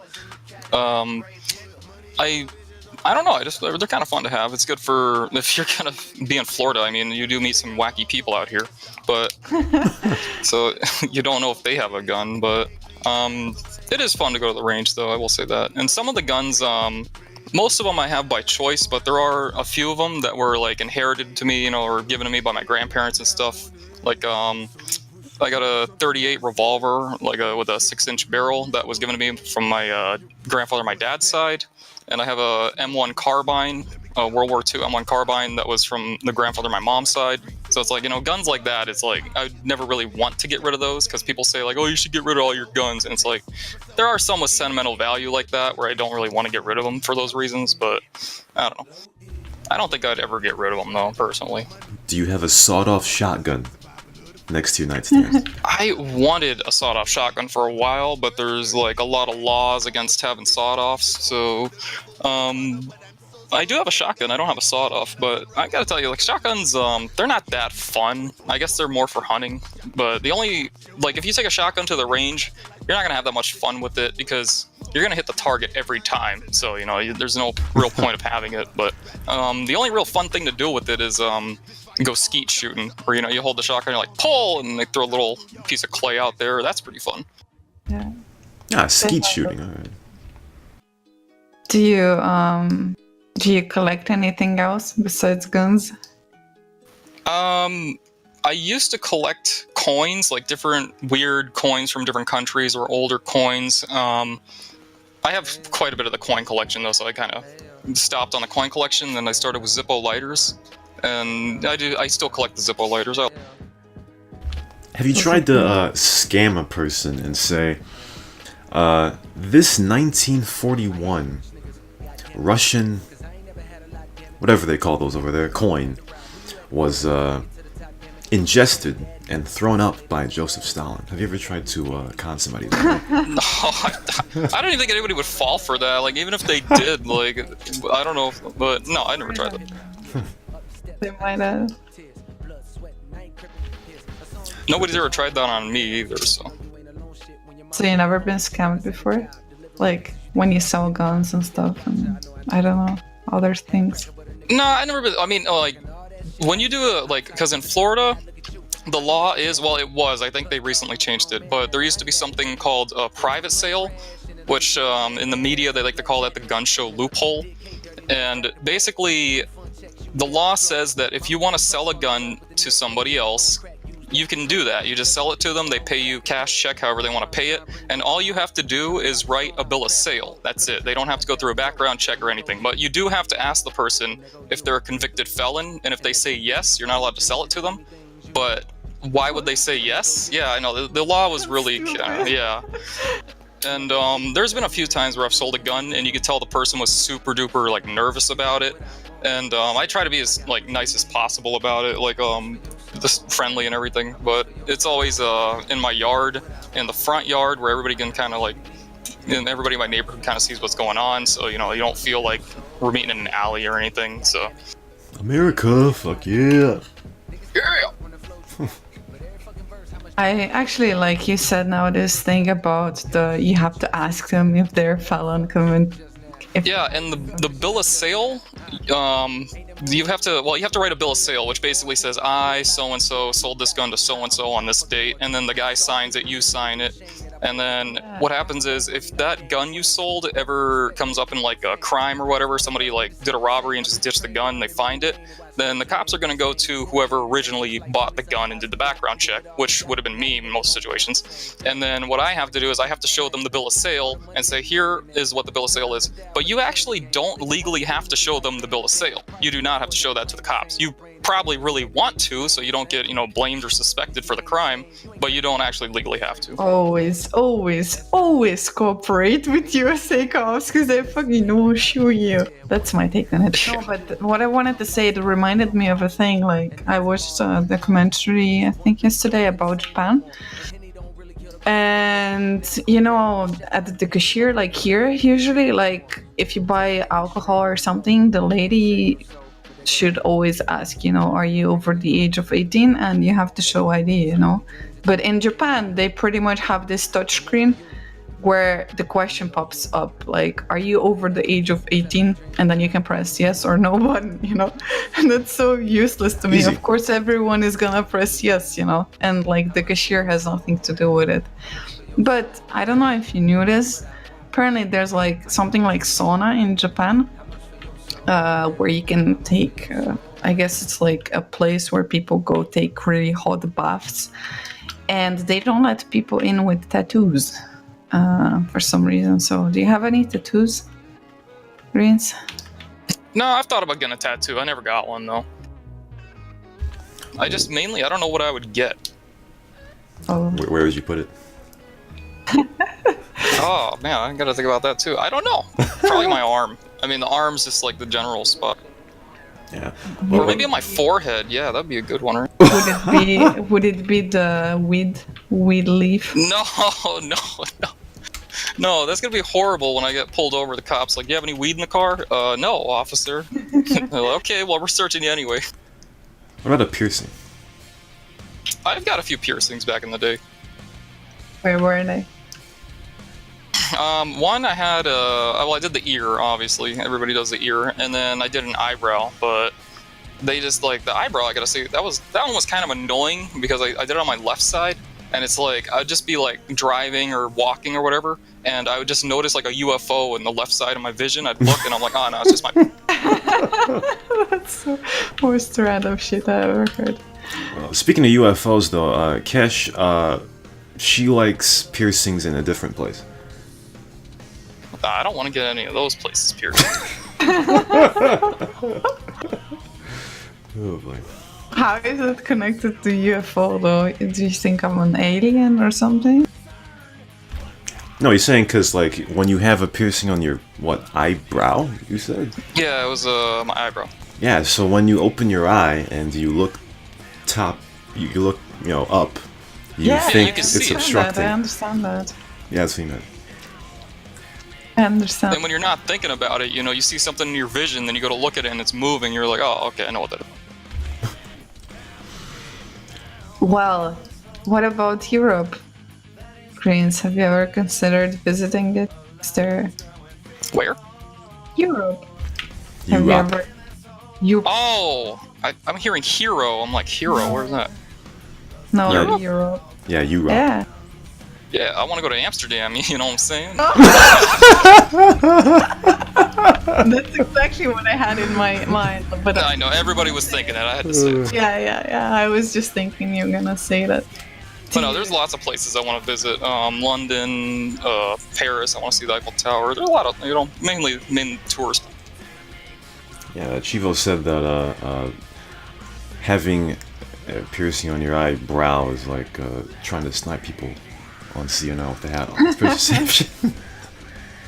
I don't know. They're kind of fun to have. It's good for if you're gonna be in Florida. I mean, you do meet some wacky people out here, but so you don't know if they have a gun. But it is fun to go to the range, though. I will say that. And some of the guns, most of them I have by choice, but there are a few of them that were like inherited to me, or given to me by my grandparents and stuff. Like I got a .38 revolver, like with a 6-inch barrel that was given to me from my grandfather on my dad's side. And I have a M1 carbine, a World War II M1 carbine that was from the grandfather on my mom's side. So it's like, guns like that, it's like, I would never really want to get rid of those because people say like, oh, you should get rid of all your guns. And it's like, there are some with sentimental value like that where I don't really want to get rid of them for those reasons, but I don't know. I don't think I'd ever get rid of them though, personally. Do you have a sawed-off shotgun next to your nightstand? I wanted a sawed-off shotgun for a while, but there's like a lot of laws against having sawed-offs. So, I do have a shotgun. I don't have a sawed-off, but I gotta tell you, like shotguns, they're not that fun. I guess they're more for hunting. But the only if you take a shotgun to the range, you're not gonna have that much fun with it because you're gonna hit the target every time. So there's no real point of having it. But the only real fun thing to do with it is go skeet shooting, where you hold the shotgun, you're like pull, and they throw a little piece of clay out there. That's pretty fun. Yeah. Skeet shooting. All right. Do you collect anything else besides guns? I used to collect coins, like different weird coins from different countries or older coins. I have quite a bit of the coin collection though, so I kind of stopped on the coin collection. Then I started with Zippo lighters. And I still collect the Zippo lighters. Have you tried to scam a person and say, this 1941 Russian, whatever they call those over there, coin, was ingested and thrown up by Joseph Stalin? Have you ever tried to con somebody that way? No, I don't even think anybody would fall for that. Like, even if they did, like, I don't know, but no, I never tried that. They might have. Nobody's ever tried that on me either, so. So you never been scammed before? Like when you sell guns and stuff, and I don't know, other things. No, I never been. I mean, like when you do because in Florida, the law is I think they recently changed it, but there used to be something called a private sale, which in the media they like to call that the gun show loophole, and basically. The law says that if you want to sell a gun to somebody else, you can do that. You just sell it to them. They pay you cash, check, however they want to pay it. And all you have to do is write a bill of sale. That's it. They don't have to go through a background check or anything. But you do have to ask the person if they're a convicted felon. And if they say yes, you're not allowed to sell it to them. But why would they say yes? Yeah, I know. The law was really... yeah. And there's been a few times where I've sold a gun, and you could tell the person was super duper like nervous about it. And I try to be as like nice as possible about it, like just friendly and everything. But it's always in my yard, in the front yard, where everybody can kind of like, and everybody in my neighborhood kind of sees what's going on. So you know, you don't feel like we're meeting in an alley or anything. So America, fuck yeah. Yeah. I actually, like you said now, this thing about you have to ask them if they're felon convicted. Yeah, and the bill of sale, you have to write a bill of sale, which basically says, I, so-and-so, sold this gun to so-and-so on this date, and then the guy signs it, you sign it, and then what happens is, if that gun you sold ever comes up in like a crime or whatever, somebody like did a robbery and just ditched the gun, they find it, then the cops are going to go to whoever originally bought the gun and did the background check, which would have been me in most situations. And then what I have to do is I have to show them the bill of sale and say, here is what the bill of sale is. But you actually don't legally have to show them the bill of sale. You do not have to show that to the cops. You probably really want to, so you don't get, blamed or suspected for the crime, but you don't actually legally have to. Always cooperate with USA cops, because they fucking will shoot you. That's my take on it. No, but what I wanted to say, it reminded me of a thing. Like, I watched a documentary, I think yesterday, about Japan. And, at the cashier, like here, usually, like, if you buy alcohol or something, the lady should always ask, are you over the age of 18? And you have to show ID, But in Japan, they pretty much have this touch screen where the question pops up, like, are you over the age of 18? And then you can press yes or no button, And that's so useless to me. Easy. Of course, everyone is gonna press yes, And, like, the cashier has nothing to do with it. But I don't know if you knew this. Apparently, there's, like, something like sauna in Japan. Where you can take, I guess it's like a place where people go take really hot baths, and they don't let people in with tattoos for some reason. So, do you have any tattoos, Greens? No, I've thought about getting a tattoo. I never got one though. I don't know what I would get. Oh, Where would you put it? Oh man, I gotta think about that too. I don't know. Probably my arm. I mean, the arm's just like the general spot. Yeah. Or maybe on my forehead. Yeah, that'd be a good one. Right? would it be the weed leaf? No. No, that's gonna be horrible when I get pulled over. The cops like, you have any weed in the car? No, officer. Okay, well, we're searching you anyway. What about a piercing? I've got a few piercings back in the day. Where were they? One I had, I did the ear, obviously. Everybody does the ear. And then I did an eyebrow, but they just, like, the eyebrow, I gotta say, that one was kind of annoying because I did it on my left side. And it's like, I'd just be, like, driving or walking or whatever, and I would just notice, like, a UFO in the left side of my vision. I'd look, and I'm like, oh, no, it's just my... That's the most random shit I ever heard. Speaking of UFOs, though, Kesh, she likes piercings in a different place. I don't want to get any of those places pierced. Oh, boy. How is it connected to UFO, though? Do you think I'm an alien or something? No, you're saying because, like, when you have a piercing on your, eyebrow, you said? Yeah, it was my eyebrow. Yeah, so when you open your eye and you look you look, up, you think you can it's see it. obstructing. I understand that. Yeah, that's what you meant. I understand. And when you're not thinking about it, you see something in your vision, then you go to look at it and it's moving, you're like, oh, okay, I know what that is. Well, what about Europe? Greens, have you ever considered visiting it? Is there... Where? Europe. Have you Europe. ever... You... Oh, I'm hearing hero. I'm like, hero, where's that? No, Yeah. Europe. Yeah, Europe. Yeah. Yeah, I want to go to Amsterdam. You know what I'm saying? That's exactly what I had in my mind. But I know everybody was thinking that. I had to say it. yeah. I was just thinking you're gonna say that. But no, there's lots of places I want to visit. London, Paris. I want to see the Eiffel Tower. There's a lot of, mainly main tourist. Yeah, Chivo said that having a piercing on your eyebrow is like trying to snipe people on CnR with the hat on. It's pretty deception.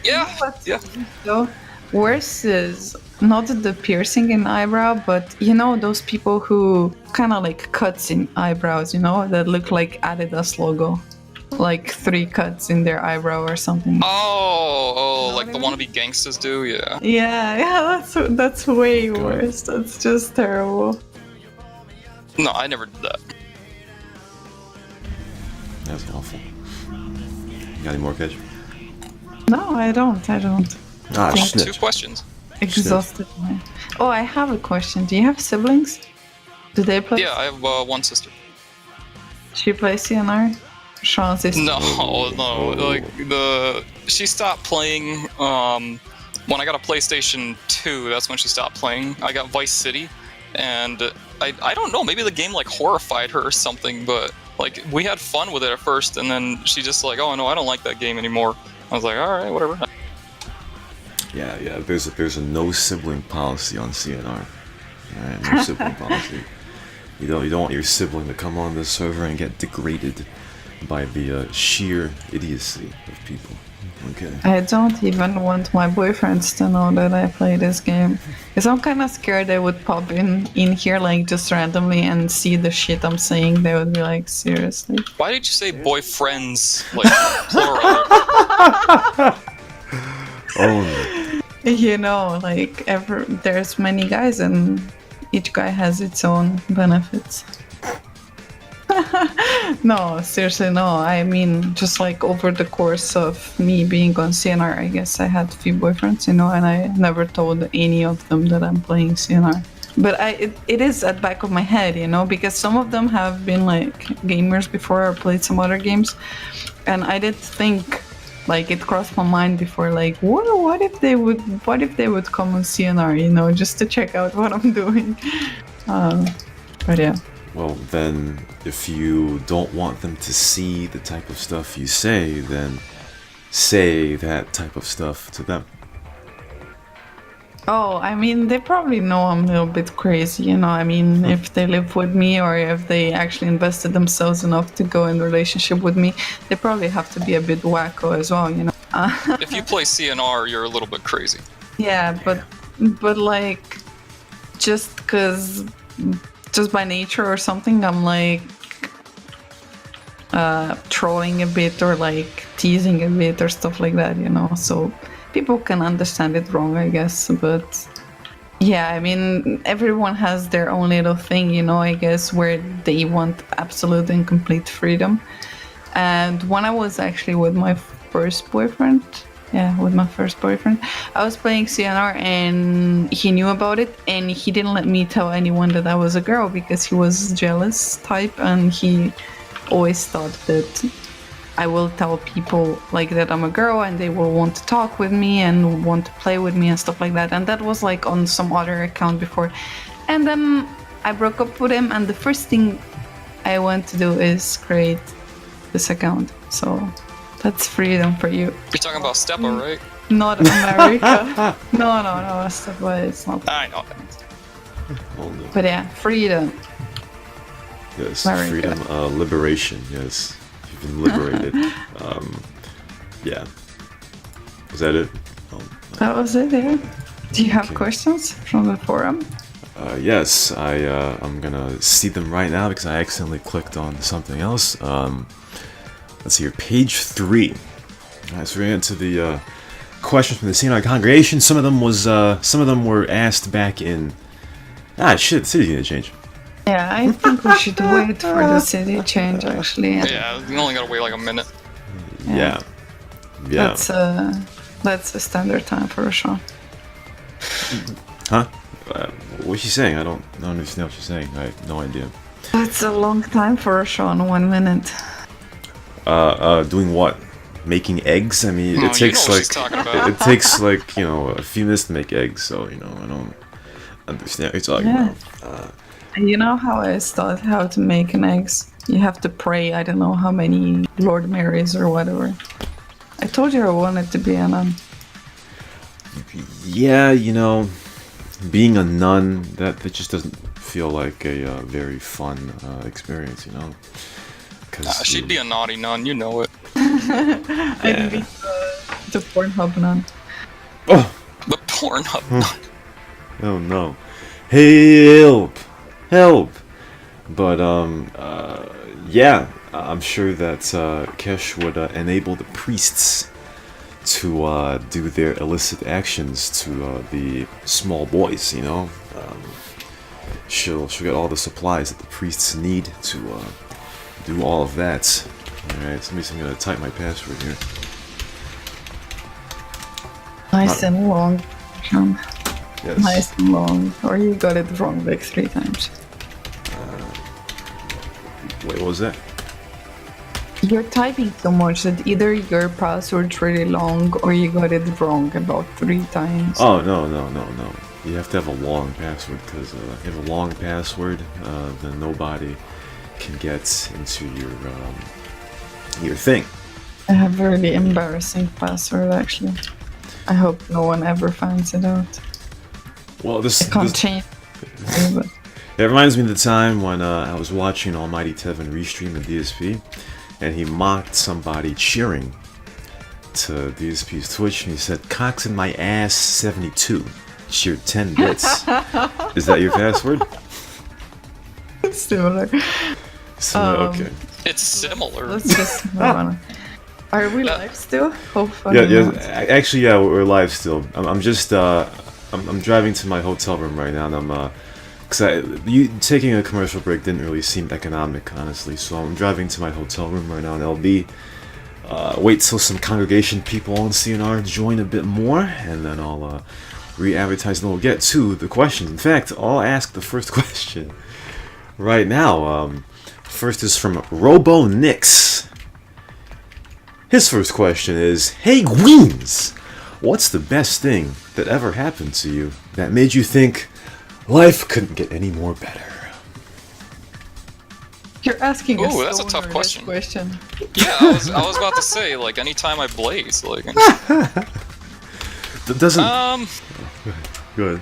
Yeah. So worse is not the piercing in eyebrow, but those people who kind of like cuts in eyebrows, that look like Adidas logo, like 3 cuts in their eyebrow or something. Oh, like the wannabe gangsters do, yeah. Yeah, that's way worse. That's just terrible. No, I never did that. That's awful. You got any more, Kedge? No, I don't. Ah, Two snitch. questions. Exhausted. Oh, I have a question. Do you have siblings? Do they play? Yeah, I have one sister. She plays CnR? Sean's sister. No, like she stopped playing when I got a PlayStation 2. That's when she stopped playing. I got Vice City, and I don't know, maybe the game like horrified her or something, but like we had fun with it at first, and then she just like, oh no, I don't like that game anymore. I was like, all right, whatever. Yeah. There's a no sibling policy on CnR. Alright, no sibling policy. You don't want your sibling to come on this server and get degraded by the sheer idiocy of people. Okay. I don't even want my boyfriends to know that I play this game. Because I'm kind of scared they would pop in here like just randomly and see the shit I'm saying. They would be like, seriously? Why did you say boyfriends, like, plural? Oh. Like there's many guys and each guy has its own benefits. No, seriously, no. I mean, just like over the course of me being on CnR, I guess I had a few boyfriends, and I never told any of them that I'm playing CnR. But it is at the back of my head, because some of them have been like gamers before or played some other games, and I did think, like, it crossed my mind before, like, what if they would come on CnR, just to check out what I'm doing. But yeah. Well, then, if you don't want them to see the type of stuff you say, then say that type of stuff to them. Oh, I mean, they probably know I'm a little bit crazy, I mean, if they live with me or if they actually invested themselves enough to go in a relationship with me, they probably have to be a bit wacko as well, If you play CnR, you're a little bit crazy. Yeah, but like, just by nature or something, I'm like trolling a bit or like teasing a bit or stuff like that, so people can understand it wrong, I guess. But yeah, I mean, everyone has their own little thing, I guess, where they want absolute and complete freedom. And when I was actually with my first boyfriend, I was playing CnR and he knew about it, and he didn't let me tell anyone that I was a girl because he was jealous type, and he always thought that I will tell people like that I'm a girl and they will want to talk with me and want to play with me and stuff like that. And that was like on some other account before. And then I broke up with him, and the first thing I want to do is create this account. So that's freedom for you. You're talking about Stepa, right? Not America. No, Stepa is not. I know. Oh, no. But yeah, freedom. Yes, America. freedom, liberation, yes. You've been liberated. Yeah. Was that it? That was it, yeah. Do you have questions from the forum? Yes, I'm gonna see them right now because I accidentally clicked on something else. Let's see here, page 3. Alright, so we're into the questions from the CnR congregation. Some of them were asked back in. The city's gonna change. Yeah, I think we should wait for the city change, actually. Yeah, you only gotta wait like a minute. Yeah. That's a standard time for a show. Huh? What's she saying? I don't understand what she's saying. I have no idea. That's a long time for a show in 1 minute. Doing what? Making eggs? I mean, No, it takes you know what like she's talking about. it takes like a few minutes to make eggs. So I don't understand what you're talking Yeah. about. You know how I taught how to make an eggs? You have to pray, I don't know how many Lord Marys or whatever. I told you I wanted to be a nun. Yeah, being a nun, that just doesn't feel like a very fun experience, Because She'd be a naughty nun, you know it. I'd be the Pornhub nun. Oh, The Pornhub nun. oh no. Help! But, yeah, I'm sure that Kesh would enable the priests to do their illicit actions to the small boys, She'll get all the supplies that the priests need to do all of that. Alright, so I'm gonna type my password here. Nice and long, Sean. Yes. Nice and long. Or you got it wrong like 3 times. Wait, what was that? You're typing so much that either your password's really long or you got it wrong about 3 times. Oh, no. You have to have a long password, because if you have a long password, then nobody can get into your thing. I have a really embarrassing password, actually. I hope no one ever finds it out. Well, I can't change it, but it reminds me of the time when I was watching Almighty Tevin restream the DSP, and he mocked somebody cheering to DSP's Twitch, and he said, "Cocks in my ass 72, cheered 10 bits." Is that your password? similar. Okay. It's similar. Let's just move on. Are we live still? Hopefully Yeah. not. Actually, yeah, we're live still. I'm just I'm driving to my hotel room right now, and I'm because taking a commercial break didn't really seem economic, honestly. So I'm driving to my hotel room right now, and I'll wait till some congregation people on CnR join a bit more, and then I'll re-advertise, and we'll get to the questions. In fact, I'll ask the first question right now. First is from Robo Nix. His first question is, "Hey Gweens, what's the best thing that ever happened to you that made you think life couldn't get any more better?" You're asking Ooh, that's a so tough nervous question. Yeah, I was about to say, like, anytime I blaze, like... That doesn't... Go ahead.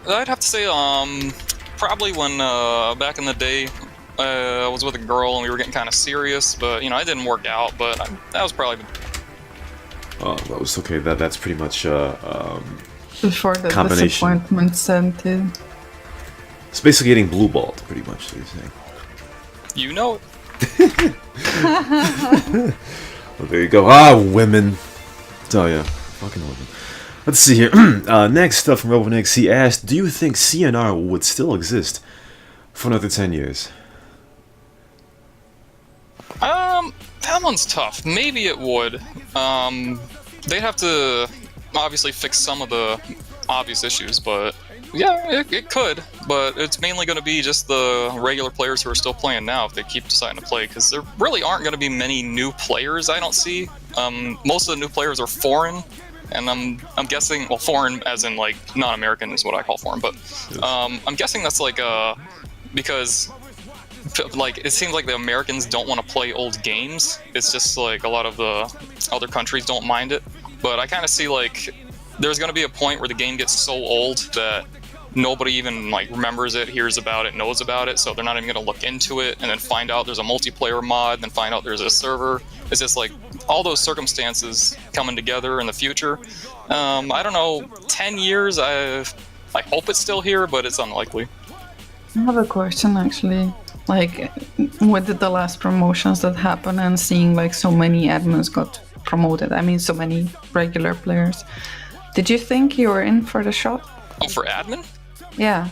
I'd have to say, probably when, back in the day, I was with a girl and we were getting kind of serious, but, it didn't work out, but that was probably... Oh, that was okay. That's pretty much Before the combination. disappointment sent in. It's basically getting blue balled, pretty much, so you're saying. You know it. Well, there you go. Women. Oh, yeah. Fucking women. Let's see here. Next up from RoboNix, he asked, "Do you think CnR would still exist for another 10 years?" That one's tough. Maybe it would. They'd have to obviously fix some of the obvious issues, but yeah, it could. But it's mainly going to be just the regular players who are still playing now if they keep deciding to play, because there really aren't going to be many new players. I don't see. Most of the new players are foreign, and I'm guessing, well, foreign as in like non-American is what I call foreign, but I'm guessing that's like because. Like, it seems like the Americans don't want to play old games. It's just like a lot of the other countries don't mind it. But I kind of see like there's going to be a point where the game gets so old that nobody even like remembers it, hears about it, knows about it. So they're not even going to look into it, and then find out there's a multiplayer mod, then find out there's a server. It's just like all those circumstances coming together in the future. I don't know, 10 years, I hope it's still here, but it's unlikely. I have a question, actually. Like, with the last promotions that happened and seeing like so many admins got promoted, I mean so many regular players, did you think you were in for the shot? Oh, for admin? Yeah.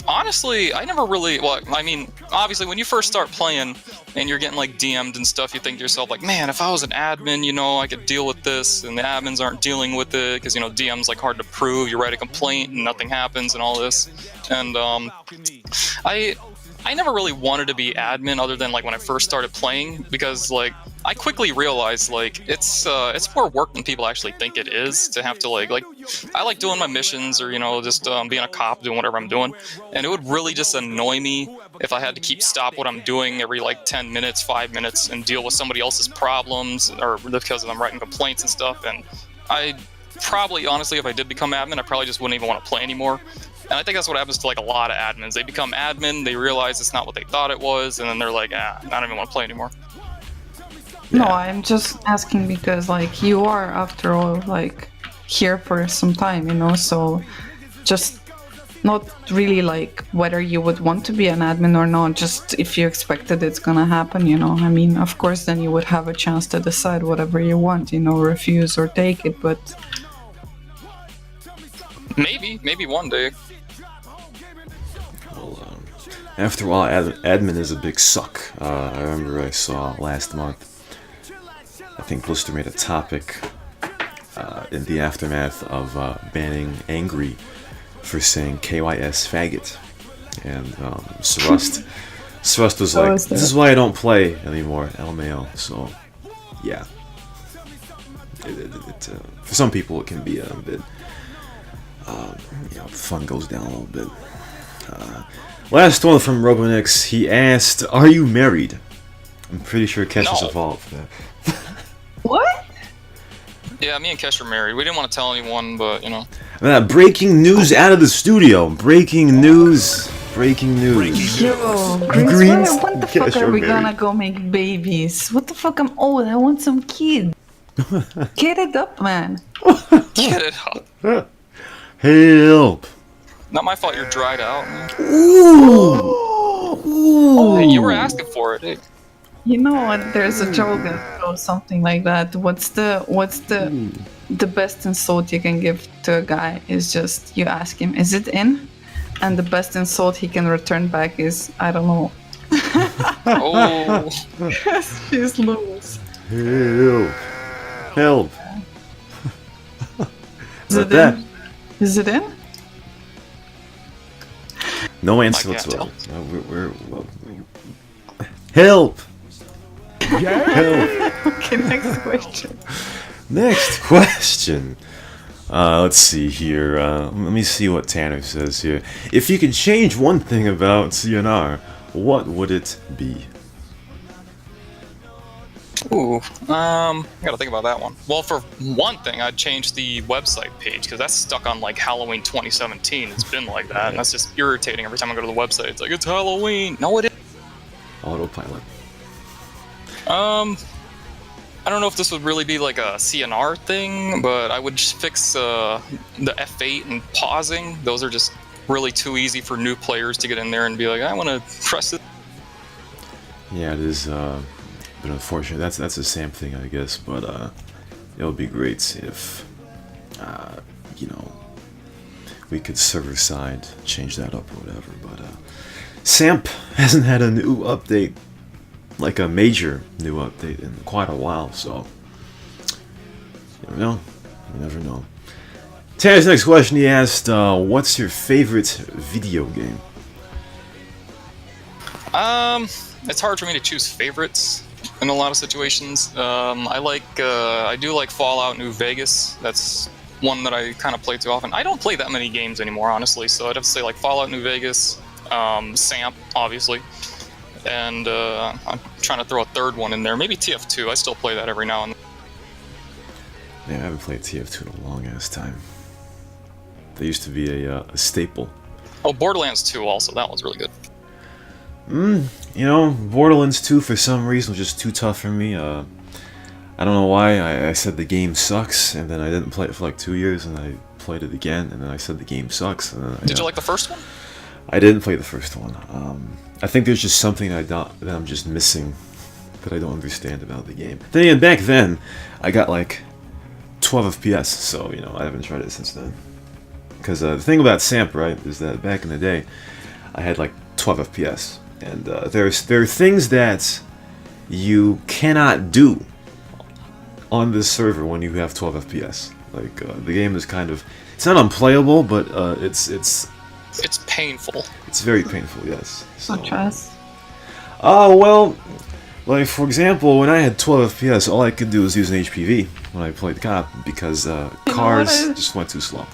Honestly, I never really, well, I mean, obviously when you first start playing and you're getting like DM'd and stuff, you think to yourself like, man, if I was an admin, I could deal with this, and the admins aren't dealing with it because, DM's like hard to prove. You write a complaint and nothing happens and all this. And I never really wanted to be admin other than like when I first started playing, because like I quickly realized like it's more work than people actually think it is to have to like I like doing my missions or just being a cop, doing whatever I'm doing, and it would really just annoy me if I had to keep stop what I'm doing every like 10 minutes, 5 minutes, and deal with somebody else's problems or because I'm writing complaints and stuff. And I probably, honestly, if I did become admin, I probably just wouldn't even want to play anymore. And I think that's what happens to like a lot of admins. They become admin, they realize it's not what they thought it was, and then they're like, I don't even want to play anymore. No, I'm just asking because like you are, after all, like here for some time, so just not really like whether you would want to be an admin or not, just if you expected it's gonna happen, I mean, of course, then you would have a chance to decide whatever you want, refuse or take it, but maybe one day. Well, after a while, admin is a big suck. I remember I saw last month, I think Blister made a topic in the aftermath of banning Angry for saying KYS faggot. And Surust was like, this is why I don't play anymore, LMAO. So, yeah. For some people, it can be a bit, fun goes down a little bit. Last one from Robonix. He asked, "Are you married?" I'm pretty sure Kesh is involved for that. What? Yeah, me and Kesh are married. We didn't want to tell anyone, but breaking news out of the studio. Breaking news. Breaking news. Yo, Greens. When the fuck are we gonna go make babies? What the fuck? I'm old. I want some kids. Get it up, man. Get it up. Help. Not my fault you're dried out, man. Ooh. Hey, you were asking for it. Hey. You know what? There's a joke that goes something like that. What's the best insult you can give to a guy is just you ask him, "Is it in?" And the best insult he can return back is, "I don't know." Oh. She's loose. Help. Is it in? Is it in? No answer whatsoever. Help! Help! Okay, next question. Next question. Let's see here. Let me see what Tanner says here. If you could change one thing about CnR, what would it be? Ooh, I gotta think about that one. Well, for one thing, I'd change the website page, because that's stuck on like Halloween 2017. It's been like that, and that's just irritating every time I go to the website. It's like, it's Halloween. No, it isn't. Autopilot. I don't know if this would really be like a CnR thing, but I would just fix the F8 and pausing. Those are just really too easy for new players to get in there and be like, I want to press it. Yeah, it is. But unfortunately, that's the same thing, I guess. But it would be great if we could server side change that up or whatever. But SAMP hasn't had a new update, like a major new update, in quite a while. So you never know. You never know. Tanner's next question, he asked, "What's your favorite video game?" It's hard for me to choose favorites in a lot of situations. I do like Fallout New Vegas. That's one that I kind of play too often. I don't play that many games anymore, honestly, so I'd have to say like Fallout New Vegas, SAMP, obviously, and I'm trying to throw a third one in there. Maybe TF2. I still play that every now and then. Yeah, I haven't played TF2 in a long ass time. They used to be a staple. Oh, Borderlands 2 also. That one's really good. Borderlands 2 for some reason was just too tough for me. I don't know why. I said the game sucks, and then I didn't play it for like 2 years, and I played it again, and then I said the game sucks. And then Did you like the first one? I didn't play the first one. I think there's just something that I'm just missing that I don't understand about the game. Then again, back then, I got like 12 FPS, so I haven't tried it since then. Because the thing about SAMP, right, is that back in the day, I had like 12 FPS. And there are things that you cannot do on this server when you have 12 FPS. Like the game is kind of, it's not unplayable, but it's It's painful. It's very painful, yes. So, Such as. well, like for example, when I had 12 FPS, all I could do was use an HPV when I played Cop because cars just went too slow.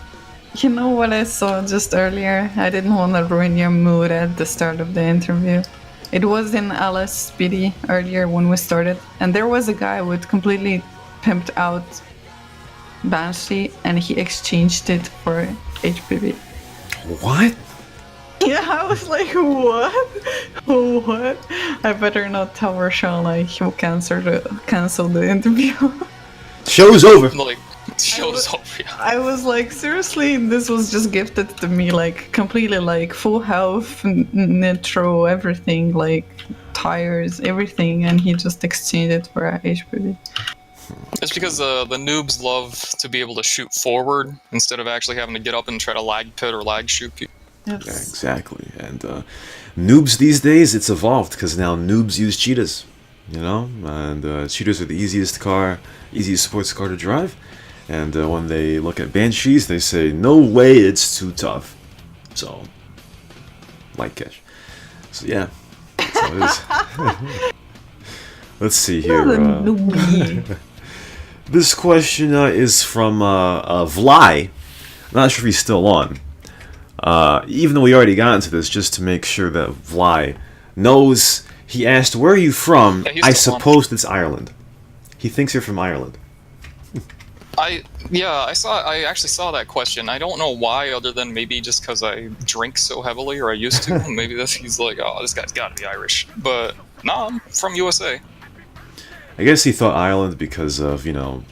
You know what I saw just earlier? I didn't want to ruin your mood at the start of the interview. It was in LSPD earlier when we started, and there was a guy with completely pimped out Banshee, and he exchanged it for HPV. What? Yeah, I was like, what? What? I better not tell Rochelle like he'll cancel the interview. Show's over. Like, show's over. Yeah. I was like, seriously, this was just gifted to me, like completely, like full health, nitro, everything, like tires, everything, and he just exchanged it for a HPV. It's because the noobs love to be able to shoot forward instead of actually having to get up and try to lag pit or lag shoot people. Yeah, exactly. And noobs these days, it's evolved because now noobs use cheetahs, you know, and cheetahs are the easiest sports car to drive. And when they look at Banshees, they say, no way, it's too tough. So, light catch. So yeah, that's how it is. Let's see here. This question is from Vly. Not sure if he's still on. Even though we already got into this, just to make sure that Vly knows, he asked, where are you from? Yeah, I suppose it's Ireland. He thinks you're from Ireland. I actually saw that question. I don't know why, other than maybe just because I drink so heavily, or I used to. Maybe he's like, oh, this guy's got to be Irish. But no, I'm from USA. I guess he thought Ireland because of, you know...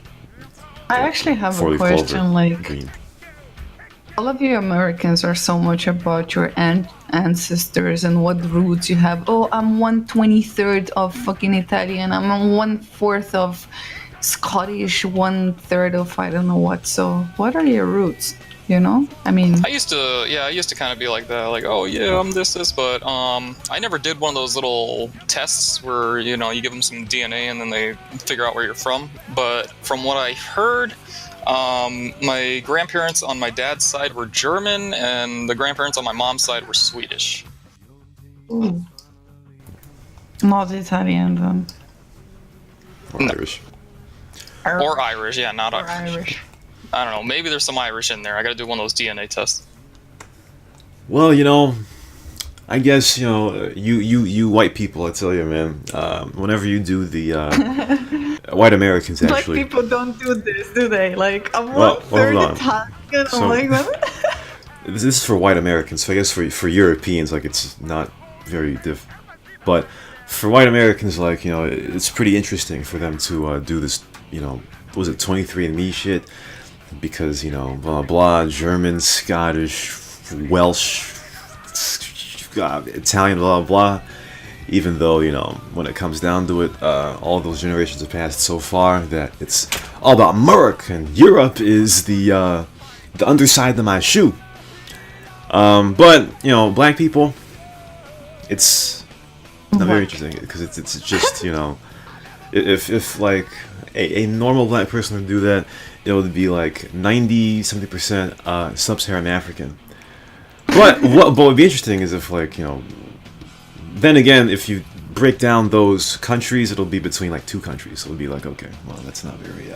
I actually have a question, like... Green. All of you Americans are so much about your ancestors and what roots you have. Oh, I'm 1/23 of fucking Italian. I'm 1/4 of Scottish, 1/3 of I don't know what. So, what are your roots? You know? I mean... I used to kind of be like that. Like, oh, yeah, I'm this, but I never did one of those little tests where, you know, you give them some DNA and then they figure out where you're from. But from what I heard, my grandparents on my dad's side were German, and the grandparents on my mom's side were Swedish. Ooh. Not Italian, then. Or Irish. Or Irish, yeah, not Irish. Irish. I don't know, maybe there's some Irish in there. I gotta do one of those DNA tests. Well, you know, I guess, you know, you white people, I tell you, man, whenever you do the, white Americans, actually. Black people don't do this, do they? Like, I'm well, 1/3 Italian, so, like that. This is for white Americans, so I guess for Europeans, like, it's not very but for white Americans, like, you know, it's pretty interesting for them to do this, you know, what was it, 23andMe shit? Because, you know, blah, blah, German, Scottish, Welsh, Italian, blah, blah. Even though, you know, when it comes down to it, all those generations have passed so far that it's all about America, and Europe is the underside of my shoe. But, you know, black people, it's not very interesting, because it's just, you know, if like a normal black person would do that, it would be like 90-something% sub-Saharan African. But what would be interesting is if, like, you know, then again, if you break down those countries, it'll be between like two countries. So it'll be like, okay, well, that's not very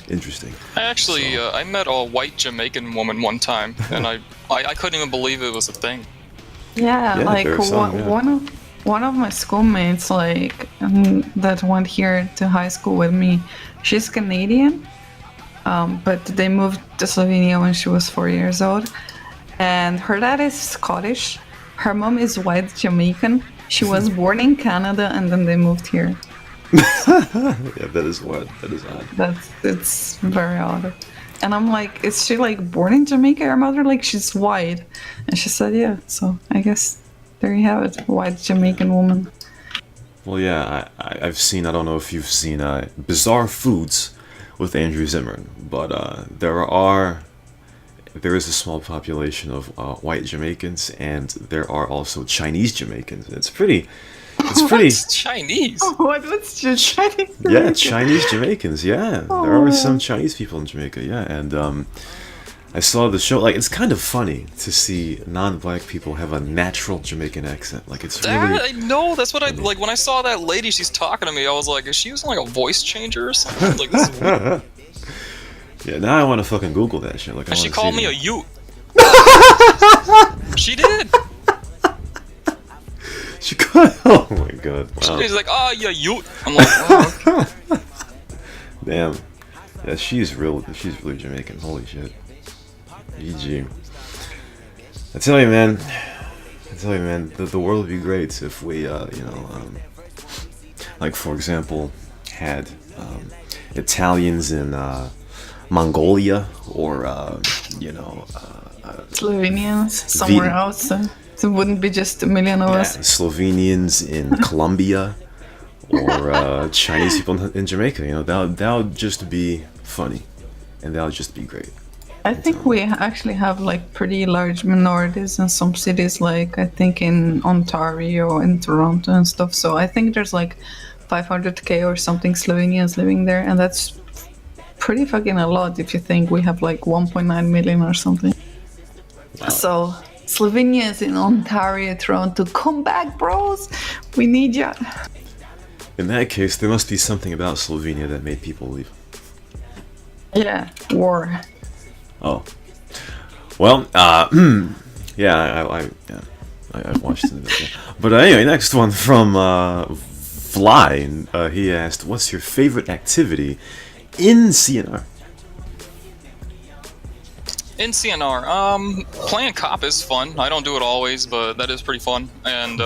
interesting. I actually, I met a white Jamaican woman one time, and I couldn't even believe it was a thing. Yeah, like one of my schoolmates, like that went here to high school with me, she's Canadian, but they moved to Slovenia when she was 4 years old, and her dad is Scottish. Her mom is white Jamaican. She was born in Canada and then they moved here. Yeah, that is what. That is odd. It's very odd. And I'm like, is she like born in Jamaica? Her mother, like, she's white. And she said, yeah. So I guess there you have it, white Jamaican woman. Well, yeah, I've seen, I don't know if you've seen Bizarre Foods with Andrew Zimmern, but there is a small population of white Jamaicans, and there are also Chinese Jamaicans. It's pretty. What's Chinese? What's Chinese? Yeah, Chinese Jamaicans. Yeah, there are some Chinese people in Jamaica. Yeah, and I saw the show. Like, it's kind of funny to see non-black people have a natural Jamaican accent. Like, it's really. I know. That's what funny. I like. When I saw that lady, she's talking to me. I was like, is she using like a voice changer or something? Like, this is weird. Yeah, now I want to fucking Google that shit. Like, I And she wanna called see me a that. Ute. She did. She called. Oh my god! Wow. She's like, oh, yeah, Ute. I'm like, oh, okay. Damn. Yeah, she's real. She's really Jamaican. Holy shit. GG. I tell you, man. The world would be great if we, like for example, had Italians in Mongolia or Slovenians somewhere else. So it wouldn't be just a million of us. Slovenians in Colombia or Chinese people in Jamaica. You know, that would just be funny, and that would just be great. I think we actually have like pretty large minorities in some cities, like I think in Ontario and Toronto and stuff. So I think there's like 500k or something Slovenians living there, and that's pretty fucking a lot if you think we have like 1.9 million or something. Wow. So Slovenians in Ontario, Toronto, come back, bros. We need ya. In that case, there must be something about Slovenia that made people leave. Yeah, war. Oh, well, yeah, I watched it. But anyway, next one from Fly. He asked, "What's your favorite activity in CnR?" In CNR, playing cop is fun. I don't do it always, but that is pretty fun. And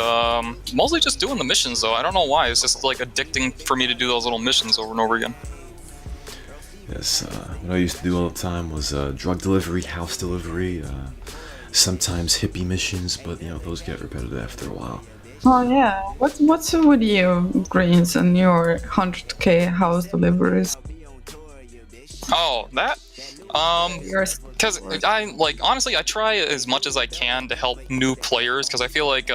mostly just doing the missions, though. I don't know why. It's just like addicting for me to do those little missions over and over again. Yes, what I used to do all the time was drug delivery, house delivery, sometimes hippie missions, but you know those get repetitive after a while. Oh yeah. What's with you, Greens, and your 100k house deliveries? Oh, that? Yours. Because honestly, I try as much as I can to help new players, because I feel like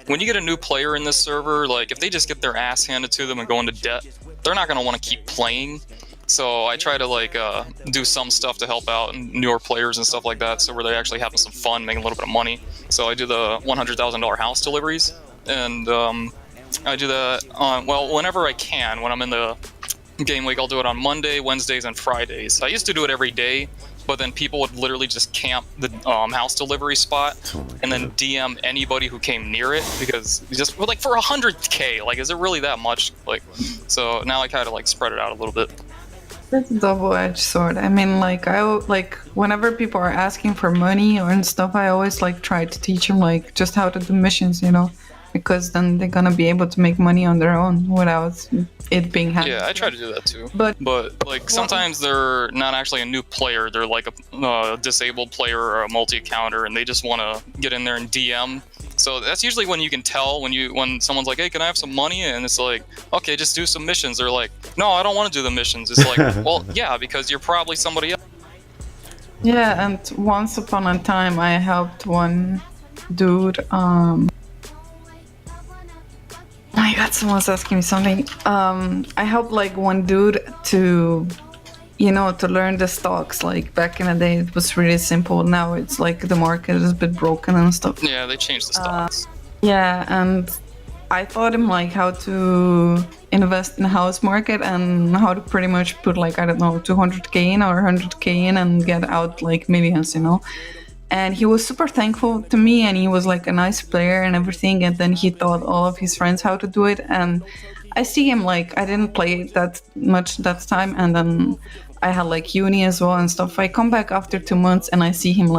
when you get a new player in this server, like if they just get their ass handed to them and go into debt, they're not going to want to keep playing. So I try to do some stuff to help out newer players and stuff like that, so where they're actually having some fun, making a little bit of money. So I do the $100,000 house deliveries, and I do that whenever I can. When I'm in the game week, I'll do it on Monday, Wednesdays, and Fridays. I used to do it every day, but then people would literally just camp the house delivery spot and then DM anybody who came near it, because just like for 100k, like is it really that much? Like, so now I kind of like spread it out a little bit. That's a double-edged sword. I mean, whenever people are asking for money or and stuff, I always try to teach them just how to do missions, because then they're gonna be able to make money on their own without it being handled. Yeah, I try to do that too. But sometimes they're not actually a new player. They're like a disabled player or a multi-accounter, and they just want to get in there and DM. So that's usually when you can tell when someone's like, "Hey, can I have some money?" And it's like, "Okay, just do some missions." They're like, "No, I don't want to do the missions." It's like, well, yeah, because you're probably somebody else. Yeah, and once upon a time, I helped one dude. My God, someone's asking me something. I helped one dude to learn the stocks. Like back in the day, it was really simple. Now it's the market is a bit broken and stuff. Yeah, they changed the stocks. Yeah, and I taught him how to invest in the house market and how to pretty much put 200k in or 100k in and get out millions, And he was super thankful to me, and he was a nice player and everything. And then he taught all of his friends how to do it. And I see him I didn't play that much that time, and then I had uni as well and stuff. I come back after 2 months and I see him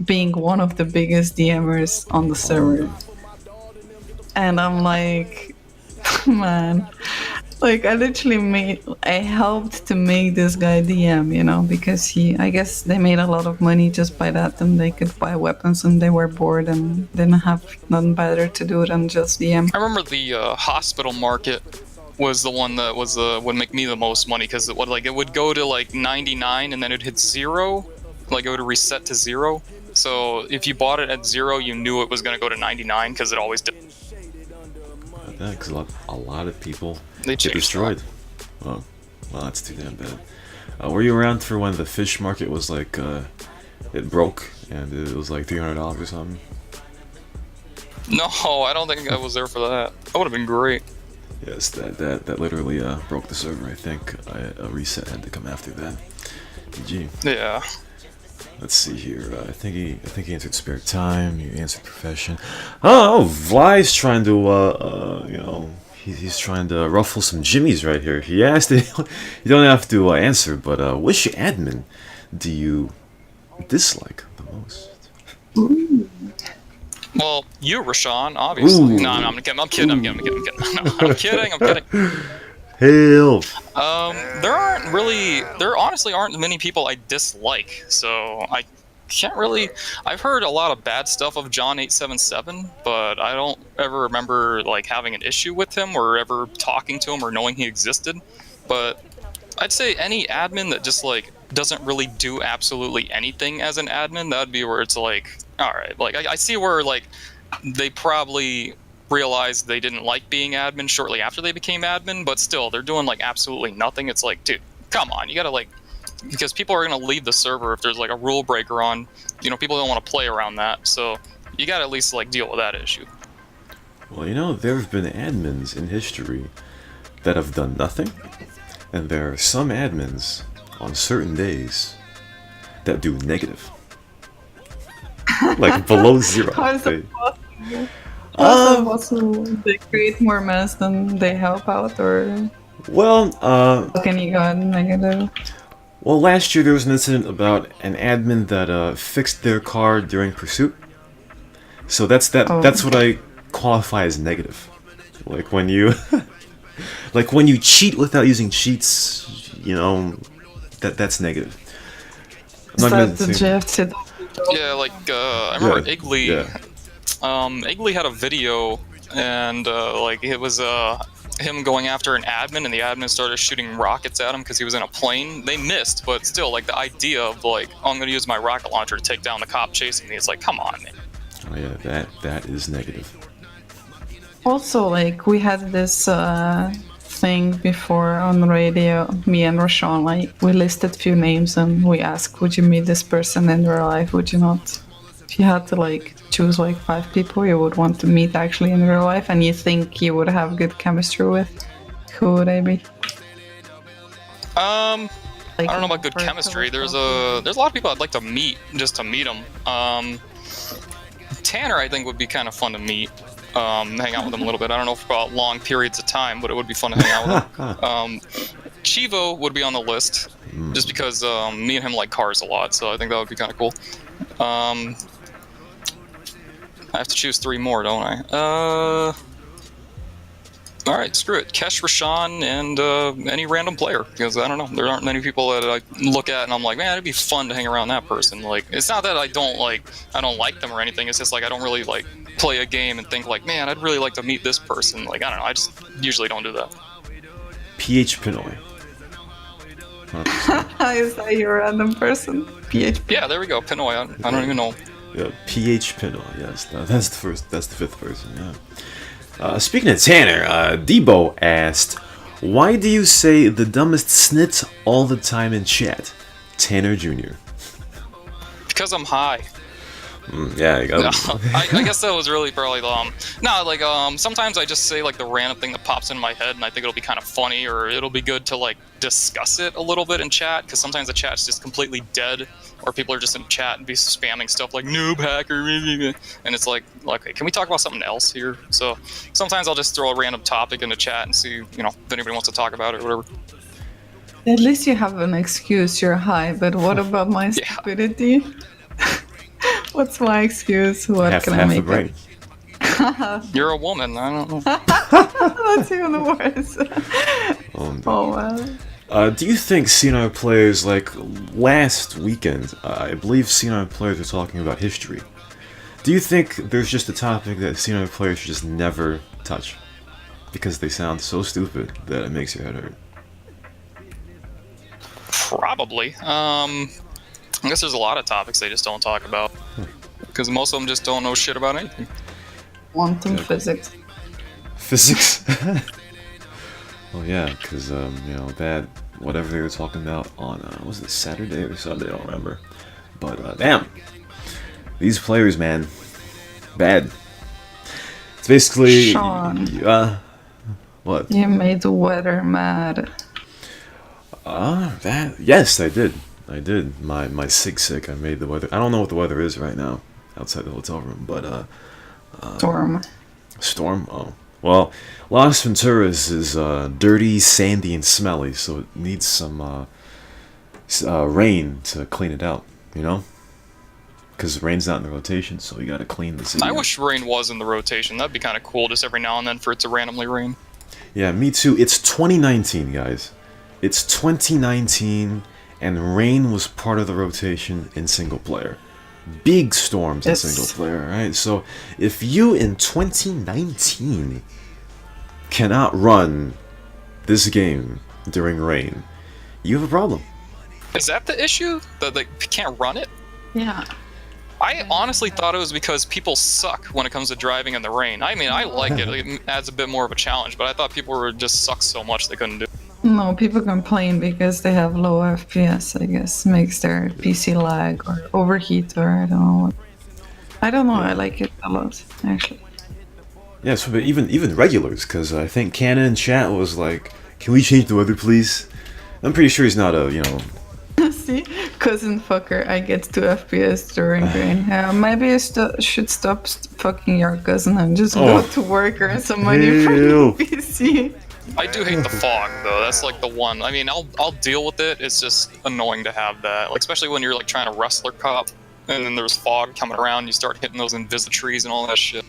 being one of the biggest DMers on the server. And I'm like, man, I helped to make this guy DM, because I guess they made a lot of money just by that, and they could buy weapons, and they were bored and didn't have nothing better to do than just DM. I remember the hospital market was the one that would make me the most money, because it would go to 99 and then it'd hit 0, it would reset to 0. So if you bought it at 0, you knew it was going to go to 99 because it always did. Yeah, because a lot of people They get destroyed. Oh, well, that's too damn bad. Were you around for when the fish market was it broke and it was like $300 or something. No, I don't think I was there for that. That would have been great. Yes, that literally broke the server. I think a reset had to come after that. GG. Yeah. Let's see here. I think he answered spare time. He answered profession. Oh, Vly's trying to you know, he's trying to ruffle some jimmies right here. He asked it. You don't have to answer, but which admin do you dislike the most? Well, you, Rashawn, obviously. Ooh. No, I'm kidding. I'm kidding. No, I'm kidding. Hell. There honestly aren't many people I dislike, so I can't really. I've heard a lot of bad stuff of John877, but I don't ever remember like having an issue with him or ever talking to him or knowing he existed. But I'd say any admin that just like doesn't really do absolutely anything as an admin, that'd be where it's like, all right, like I see where like they probably realized they didn't like being admin shortly after they became admin, but still they're doing like absolutely nothing. It's like, dude, come on, you gotta like, because people are gonna leave the server if there's like a rule breaker on, you know, people don't want to play around that, so you gotta at least like deal with that issue. Well, you know, there have been admins in history that have done nothing, and there are some admins on certain days that do negative. Like below zero. How is that possible? Also, they create more mess than they help out, or Well, how can you go negative? well, last year there was an incident about an admin that fixed their car during pursuit. So that's what I qualify as negative. Like when you, like when you cheat without using cheats, you know, that's negative. I'm Is not that gonna the say- Yeah, like I remember Igley. Yeah. Igley had a video, and like it was him going after an admin, and the admin started shooting rockets at him because he was in a plane. They missed, but still, like the idea of like, oh, I'm gonna use my rocket launcher to take down the cop chasing me. It's like, come on, man. Oh yeah, that is negative. Also, like we had this thing before on the radio, me and Rashawn, like we listed few names and we asked, would you meet this person in real life, would you not? If you had to like choose like 5 people you would want to meet actually in real life and you think you would have good chemistry with, who would they be? Like, I don't know about good for chemistry. There's telescope? a lot of people I'd like to meet just to meet them. Tanner, I think, would be kind of fun to meet. Hang out with him a little bit. I don't know for about long periods of time, but it would be fun to hang out with him. Chivo would be on the list, just because me and him like cars a lot, so I think that would be kind of cool. I have to choose 3 more, don't I? Alright, screw it. Kesh, Rashawn, and any random player, because I don't know, there aren't many people that I look at and I'm like, man, it'd be fun to hang around that person. Like, it's not that I don't like them or anything, it's just like I don't really like play a game and think like, man, I'd really like to meet this person. Like, I don't know, I just usually don't do that. PH Pinoy. Is that your random person? PHP. Yeah, there we go, Pinoy. I don't even know. Yeah, PH Pinoy. Yes, that's the first. That's the 5th person. Yeah. Speaking of Tanner, Debo asked, "Why do you say the dumbest snit all the time in chat?" Tanner Jr. Because I'm high. Yeah, you got I guess that was really probably sometimes I just say like the random thing that pops in my head and I think it'll be kind of funny or it'll be good to like discuss it a little bit in chat, because sometimes the chat's just completely dead or people are just in chat and be spamming stuff like noob hacker and it's like, okay, can we talk about something else here? So sometimes I'll just throw a random topic in the chat and see, you know, if anybody wants to talk about it or whatever. At least you have an excuse, you're high, but what about my stupidity? What's my excuse? What can I make a brain. You're a woman, I don't know. That's even worse. Oh wow. Do you think CnR players, like last weekend, I believe CnR players were talking about history. Do you think there's just a topic that CnR players should just never touch? Because they sound so stupid that it makes your head hurt. Probably. I guess there's a lot of topics they just don't talk about. Because most of them just don't know shit about anything. Quantum physics. Physics? Well, yeah, because, you know, that, whatever they were talking about on, was it Saturday or Sunday, I don't remember. But damn, these players, man, bad. It's basically Sean, what? you made the weather mad. That yes, I did. I did. My sick. I made the weather. I don't know what the weather is right now outside the hotel room, but Storm. storm. Oh, well, Las Venturas is dirty, sandy, and smelly, so it needs some rain to clean it out. You know, because rain's not in the rotation, so you gotta clean the city. I wish rain was in the rotation. That'd be kind of cool, just every now and then for it to randomly rain. Yeah, me too. It's 2019, guys. It's 2019, and rain was part of the rotation in single player. Big storms in single player, right? So if you in 2019 cannot run this game during rain, you have a problem. Is that the issue? That they can't run it? Yeah. I honestly thought it was because people suck when it comes to driving in the rain. I mean, I like it. It adds a bit more of a challenge, but I thought people were just suck so much they couldn't do it. No, people complain because they have low FPS, I guess. Makes their PC lag or overheat or I don't know. I don't know, I like it a lot, actually. Yeah, so but even regulars, because I think Cannon in chat was like, "Can we change the weather, please?" I'm pretty sure he's not a, See? Cousin fucker, I get 2 FPS during rain. Maybe I should stop fucking your cousin and just go to work or some money for your PC. I do hate the fog, though. That's like the one. I mean, I'll deal with it. It's just annoying to have that, like, especially when you're like trying to wrestler cop, and then there's fog coming around. You start hitting those trees and all that shit.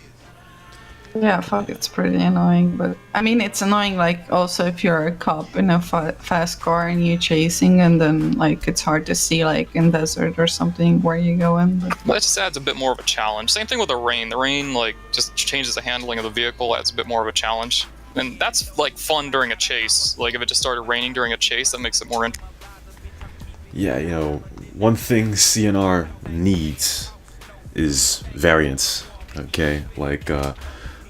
Yeah, fuck, it's pretty annoying, but I mean, it's annoying, like, also if you're a cop in a fast car and you're chasing, and then, like, it's hard to see, like, in desert or something where you go in. But that just adds a bit more of a challenge. Same thing with the rain. The rain, like, just changes the handling of the vehicle, adds a bit more of a challenge. And that's, like, fun during a chase. Like, if it just started raining during a chase, that makes it more interesting. Yeah, one thing CnR needs is variance, okay? Like,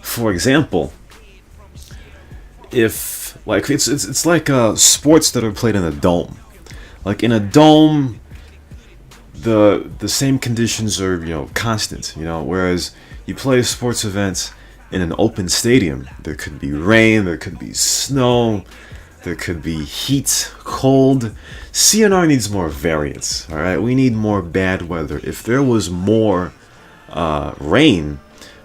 for example, if, like, it's like sports that are played in a dome. Like, in a dome, the same conditions are, constant, whereas you play a sports event in an open stadium, there could be rain, there could be snow, there could be heat, cold. CnR needs more variance, alright? We need more bad weather. If there was more rain,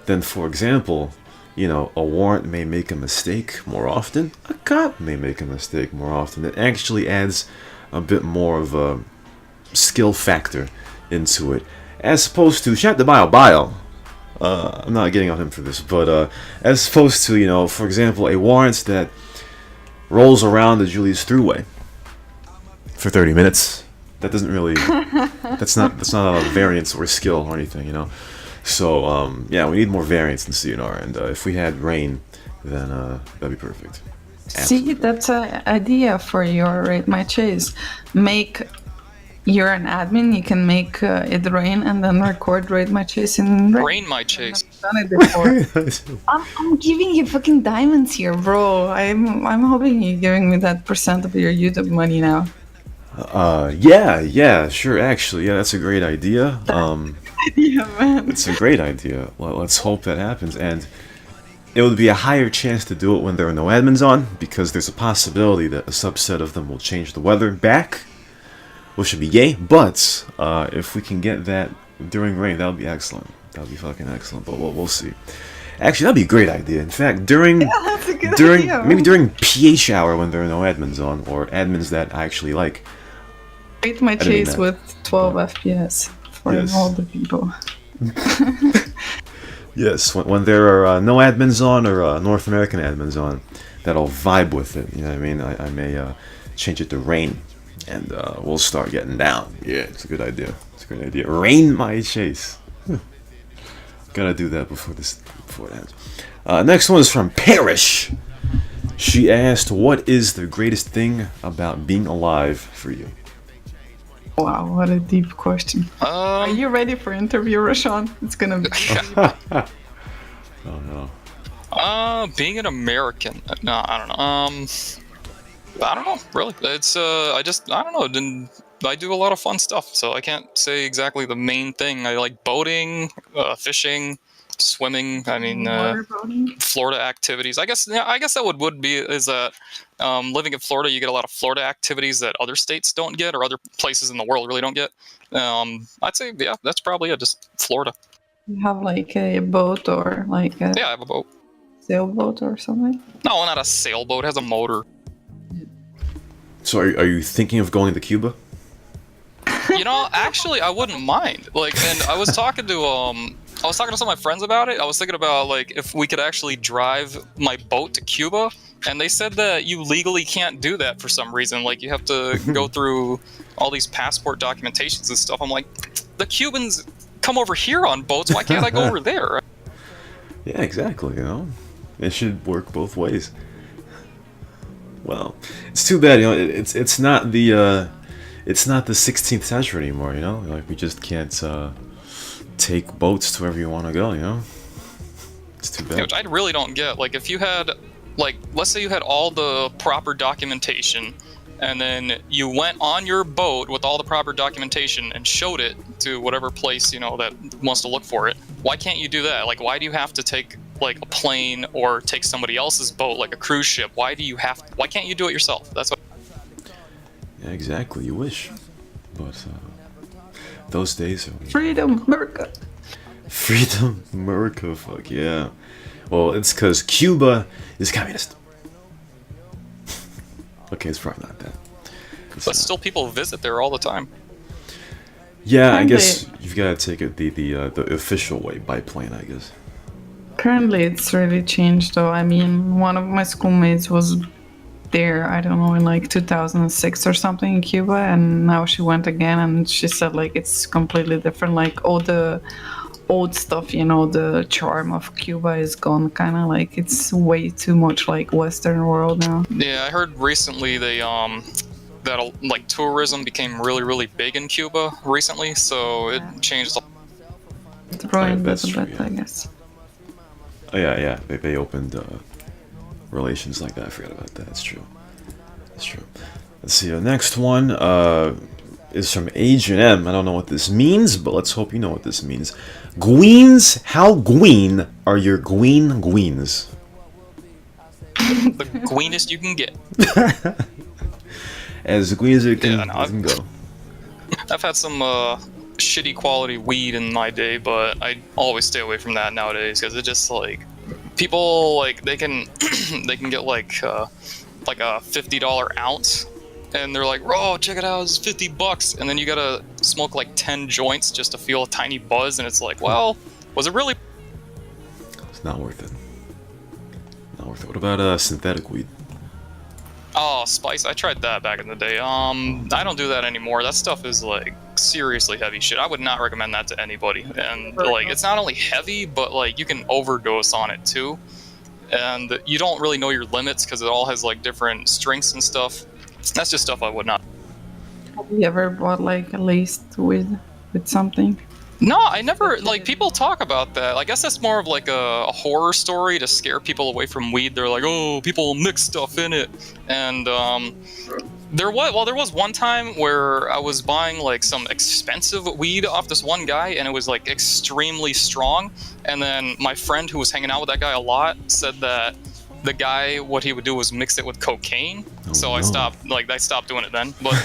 then, for example, a warrant may make a mistake more often. A cop may make a mistake more often. It actually adds a bit more of a skill factor into it. As opposed to, shout out to Bio. I'm not getting on him for this, but as opposed to, for example, a warrant that rolls around the Julius Thruway for 30 minutes. That doesn't really, that's not a variance or skill or anything, So, yeah, we need more variance in CnR, and if we had rain, then that'd be perfect. See, that's an idea for your Rate My Chase. You're an admin, you can make it rain and then record Rate My Chase in rain. Rain My Chase. I've done it before. I'm giving you fucking diamonds here, bro. I'm hoping you're giving me that % of your YouTube money now. Yeah, sure, actually, yeah, that's a great idea. Yeah, man. It's a great idea. Well, let's hope that happens, and it would be a higher chance to do it when there are no admins on, because there's a possibility that a subset of them will change the weather back, which would be yay, but if we can get that during rain, that would be excellent. That would be fucking excellent, but we'll see. Actually, that'd be a great idea. In fact, during maybe during PH hour when there are no admins on, or admins that I actually like. Rate My Chase with 12 FPS for all the people. Yes, when there are no admins on or North American admins on, that'll vibe with it. You know what I mean? I may change it to rain, and we'll start getting down. Yeah, it's a good idea. It's a great idea. Rain My Chase. Gotta do that before it ends. Next one is from Parrish. She asked, "What is the greatest thing about being alive for you?" Wow, what a deep question. Are you ready for interview, Rashawn? It's gonna be. Oh no. Being an American. No, I don't know. I don't know, really. It's I don't know. I do a lot of fun stuff, so I can't say exactly the main thing. I like boating, fishing, swimming. I mean, Waterboarding. Florida activities. I guess that would be is that living in Florida, you get a lot of Florida activities that other states don't get, or other places in the world really don't get. I'd say that's probably it. Just Florida. You have like a boat or like a Yeah, I have a boat. sailboat or something? No, not a sailboat. It has a motor. So are you thinking of going to Cuba? Actually, I wouldn't mind. And I was talking to some of my friends about it. I was thinking about if we could actually drive my boat to Cuba, and they said that you legally can't do that for some reason. Like you have to go through all these passport documentations and stuff. I'm like, the Cubans come over here on boats. Why can't I go over there? Yeah, exactly. It should work both ways. Well, it's too bad. It's not the 16th century anymore. We just can't take boats to wherever you want to go. It's too bad. Which I really don't get. If you had, let's say you had all the proper documentation, and then you went on your boat with all the proper documentation and showed it to whatever place that wants to look for it. Why can't you do that? Why do you have to take a plane or take somebody else's boat, like a cruise ship? Why can't you do it yourself? That's what. Yeah, exactly. You wish, but those days are... Freedom, America. Freedom, America. Fuck yeah. Well, it's because Cuba is communist. Okay, it's probably not that. But still, people visit there all the time. Yeah, I guess you've got to take it the official way, by plane, I guess. Currently, it's really changed, though. I mean, one of my schoolmates was there, I don't know, in 2006 or something in Cuba, and now she went again, and she said it's completely different. All the old stuff, the charm of Cuba is gone, kind of it's way too much Western world now. Yeah, I heard recently that tourism became really, really big in Cuba recently, so it changed. It's ruined that's a bit, true, I guess. Oh yeah, they opened relations like that. I forgot about that. That's true. Let's see. The next one is from AgentM. I don't know what this means, but let's hope you know what this means. Gweens, how gween are your gweens? The gweenest you can get. As green as it can go. I've had some shitty quality weed in my day, but I always stay away from that nowadays because it just people they can they can get a $50 ounce, and they're like, "Oh, check it out, it's $50," and then you gotta smoke 10 joints just to feel a tiny buzz, and it's like, well, was it really? It's not worth it. What about synthetic weed? Oh, spice. I tried that back in the day. I don't do that anymore. That stuff is seriously heavy shit. I would not recommend that to anybody. And it's not only heavy, but you can overdose on it too. And you don't really know your limits because it all has different strengths and stuff. That's just stuff I would not. Have you ever bought laced with something? No, I never, people talk about that. I guess that's more of a horror story to scare people away from weed. They're like, oh, people mix stuff in it. And there was one time where I was buying some expensive weed off this one guy, and it was extremely strong. And then my friend who was hanging out with that guy a lot said that the guy, what he would do was mix it with cocaine. So I stopped doing it then. But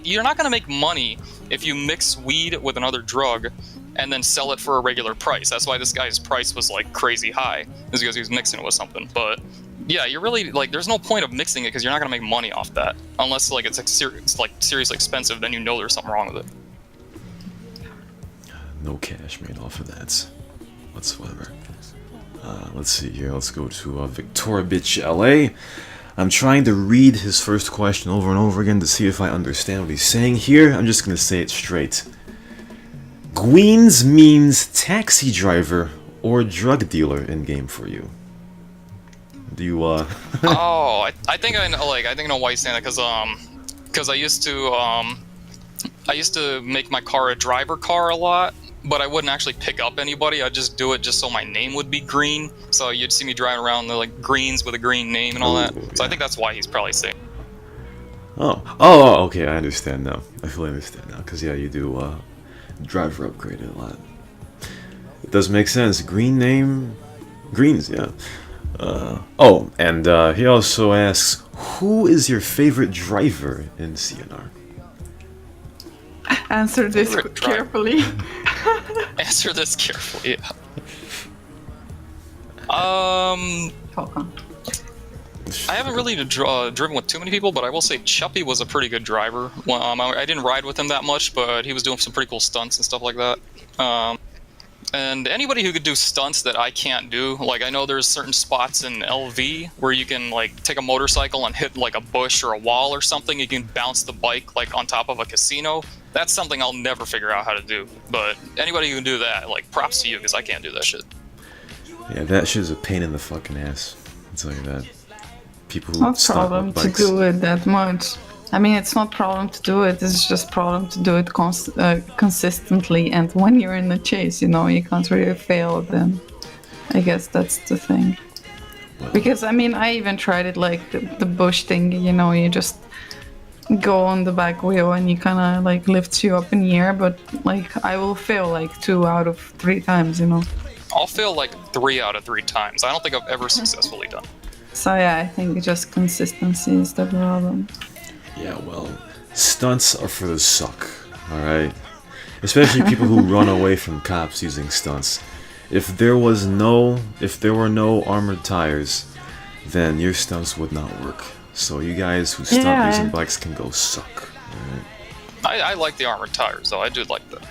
you're not gonna make money if you mix weed with another drug and then sell it for a regular price. That's why this guy's price was crazy high, is because he was mixing it with something. But yeah, you're really there's no point of mixing it because you're not gonna make money off that unless it's seriously expensive. Then there's something wrong with it. No cash made off of that whatsoever. Let's see here. Let's go to Victoria Bitch LA. I'm trying to read his first question over and over again to see if I understand what he's saying here. I'm just gonna say it straight. Gweens means taxi driver or drug dealer in game for you. Do you Oh, I think I know. I think I know why he's saying that because I used to make my car a driver car a lot. But I wouldn't actually pick up anybody. I'd just do it just so my name would be green. So you'd see me driving around the greens with a green name and all that. So I think that's why he's probably saying. Okay, I understand now. I fully understand now. Because, yeah, you do driver upgrade it a lot. It does make sense. Green name? Greens, yeah. And he also asks, who is your favorite driver in CnR? Answer this carefully. Answer this carefully, yeah. Talk on. I haven't really driven with too many people, but I will say Chuppy was a pretty good driver. I didn't ride with him that much, but he was doing some pretty cool stunts and stuff like that. And anybody who could do stunts that I can't do, like I know there's certain spots in LV where you can like take a motorcycle and hit like a bush or a wall or something. You can bounce the bike like on top of a casino. That's something I'll never figure out how to do. But anybody who can do that, like props to you, because I can't do that shit. Yeah, that shit is a pain in the fucking ass. I'll tell you that. People who Not stunt problem with to bikes. do it that much. I mean, it's not problem to do it. It's just problem to do it consistently. And when you're in the chase, you know, you can't really fail. Then I guess that's the thing. Well, Because I mean, I even tried it like the bush thing. You know, you just go on the back wheel and you kind of like lifts you up in the air. But like, I will fail like 2 out of 3 times. You know. I'll fail like 3 out of 3 times. I don't think I've ever successfully done. So yeah, I think just consistency is the problem. yeah, well, stunts are for the suck, alright? Especially people who run away from cops using stunts. If there were no armored tires, then your stunts would not work. So you guys who stunt Yeah. using bikes can go suck, alright? I like the armored tires, though. I do like that.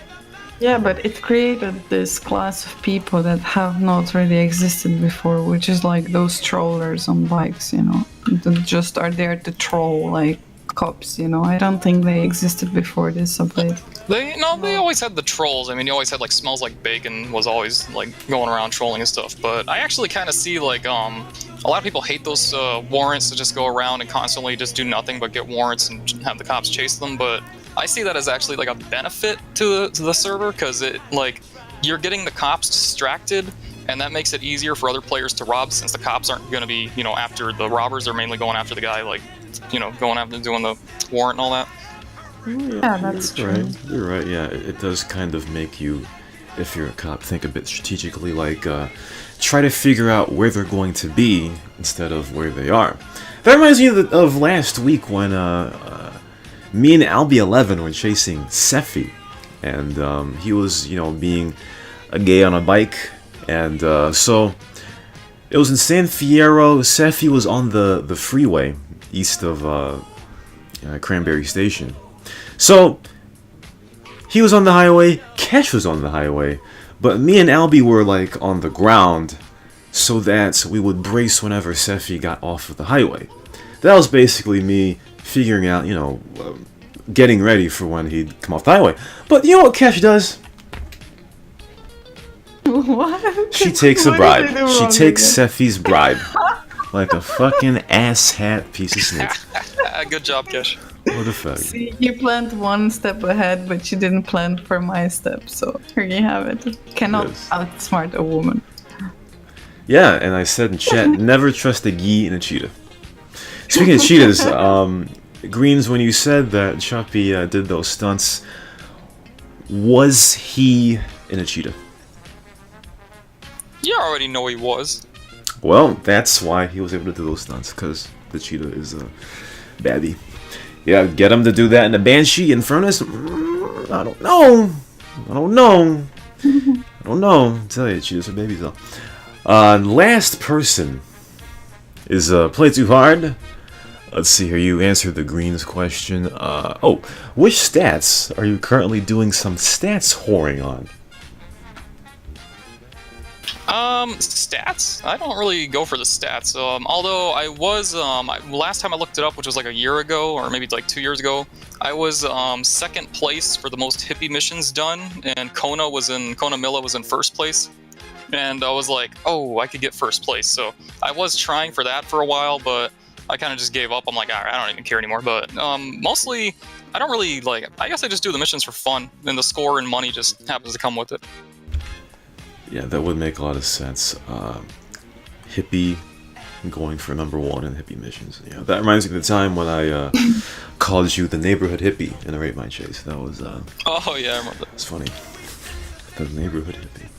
Yeah, but it created this class of people that have not really existed before, which is like those trollers on bikes, you know, that just are there to troll like cops, you know. I don't think they existed before this update. They always had the trolls. I mean, you always had like Smells Like Bacon was always like going around trolling and stuff. But I actually kind of see like a lot of people hate those warrants to just go around and constantly just do nothing but get warrants and have the cops chase them. But I see that as actually like a benefit to the server, because it like you're getting the cops distracted, and that makes it easier for other players to rob, since the cops aren't going to be, you know, after the robbers. They're mainly going after the guy, like, you know, going after doing the warrant and all that. Yeah, that's You're true. right. You're right. Yeah, it does kind of make you, if you're a cop, think a bit strategically. Like, try to figure out where they're going to be instead of where they are. That reminds me of last week when me and Albie11 were chasing Sephi, and he was, you know, being a gay on a bike, and so it was in San Fierro. Sephi was on the freeway east of Cranberry Station. So he was on the highway, Kesh was on the highway, but me and Albie were like on the ground so that we would brace whenever Sephi got off of the highway. That was basically me figuring out, you know, getting ready for when he'd come off the highway. But you know what Kesh does? What? She takes a What bribe. did I do She wrong takes again? Sephi's bribe. Like a fucking asshat piece of snake. Good job, Kesh. What the fuck? See, you planned one step ahead, but you didn't plan for my step, so here you have it. Cannot Yes. outsmart a woman. Yeah, and I said in chat, never trust a gi and a cheetah. Speaking of cheetahs, Greens, when you said that Choppy did those stunts, was he in a cheetah? You already know he was. Well, that's why he was able to do those stunts, because the cheetah is a baddie. Yeah, get him to do that in the Banshee in Furnace? I don't know. I don't know. I tell you, cheetahs are babies, though. Last person is Play Too Hard. Let's see here, you answered the Greens question. Which stats are you currently doing some stats whoring on? Stats? I don't really go for the stats. Although I was, last time I looked it up, which was like a year ago, or maybe like 2 years ago, I was second place for the most hippie missions done, and Kona Milla was in first place. And I was like, oh, I could get first place. So I was trying for that for a while, but I kind of just gave up. I'm like, all right, I don't even care anymore. But mostly, I don't really like. I guess I just do the missions for fun, and the score and money just happens to come with it. Yeah, that would make a lot of sense. Hippie going for #1 in hippie missions. Yeah, that reminds me of the time when I called you the neighborhood hippie in a Rate My Chase. That was Oh yeah, I remember that. it's funny. The neighborhood hippie.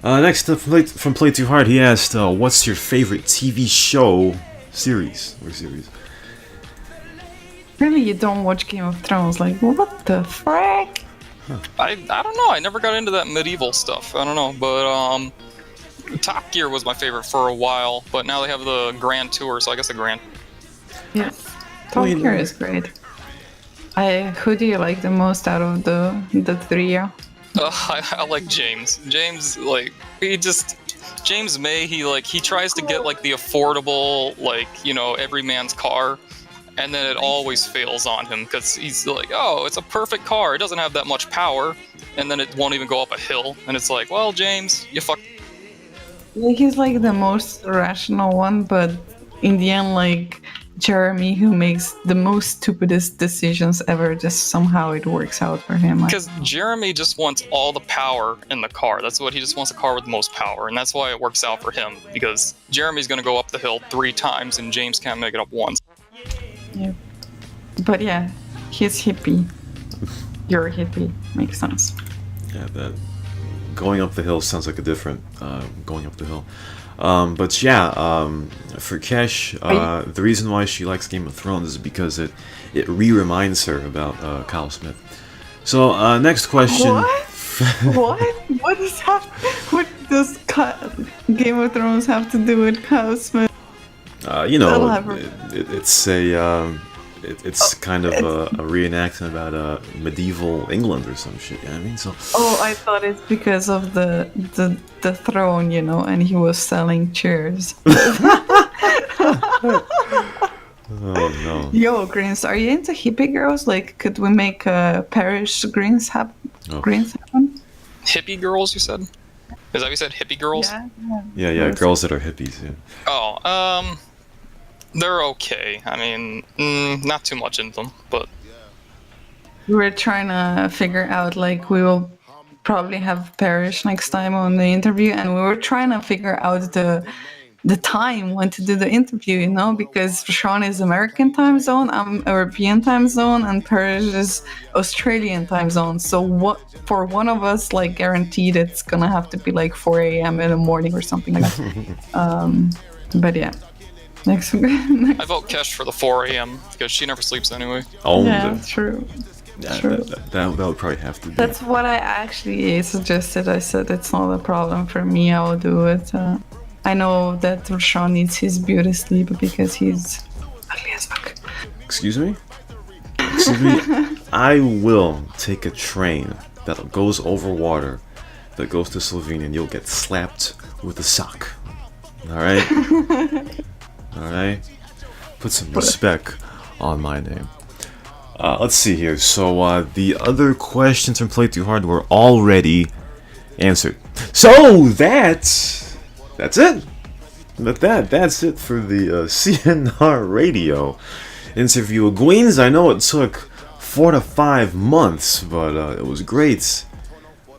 Next up from Play Too Hard, he asked, "What's your favorite TV show, series, or series?" Really, you don't watch Game of Thrones? Like, what the frick? I don't know. I never got into that medieval stuff. I don't know, but Top Gear was my favorite for a while. But now they have the Grand Tour, so I guess the Grand. Yes, Top Gear is great. Who do you like the most out of the three? I like James. James, like, James May, he tries to get, like, the affordable, like, you know, every man's car, and then it always fails on him, because he's like, oh, it's a perfect car, it doesn't have that much power, and then it won't even go up a hill, and it's like, well, James, you fuck... He's, like, the most rational one, but in the end, like, Jeremy, who makes the most stupidest decisions ever, just somehow it works out for him. Because Jeremy just wants all the power in the car. That's what he just wants, a car with the most power, and that's why it works out for him. Because Jeremy's gonna go up the hill 3 times, and James can't make it up once. Yeah, but yeah, he's hippie. You're a hippie. Makes sense. Yeah, that going up the hill sounds like a different going up the hill. But yeah, for Kesh, the reason why she likes Game of Thrones is because it re-reminds her about Kyle Smith. So next question. What? What does Game of Thrones have to do with Kyle Smith? You know, it's kind of a reenactment about medieval England or some shit. You know what I mean? So. Oh, I thought it's because of the throne, you know, and he was selling chairs. Oh no. Yo, Greens, are you into hippie girls? Like, could we make parish Greens happen? Hippie girls, you said? Is that what you said? Hippie girls? Yeah. Girls that are hippies. Yeah. Oh, they're okay. I mean, not too much into them, but... We're trying to figure out, like, we will probably have Parrish next time on the interview, and we were trying to figure out the time when to do the interview, you know, because Sean is American time zone, I'm European time zone, and Parrish is Australian time zone. So what for one of us, like, guaranteed it's gonna have to be like 4 a.m. in the morning or something like that. But yeah. Next. I vote Kesh for the 4 a.m. because she never sleeps anyway. Oh, yeah, true. Yeah, True. That would probably have to be. That's what I actually suggested. I said it's not a problem for me. I will do it. I know that Rashawn needs his beauty sleep because he's ugly as fuck. Excuse me? I will take a train that goes over water, that goes to Slovenia, and you'll get slapped with a sock. Alright? Alright? Put some respect on my name. Let's see here. So, the other questions from Play Too Hard were already answered. So, that's it. That's it for the CnR radio interview. Gweens, I know it took 4 to 5 months, but it was great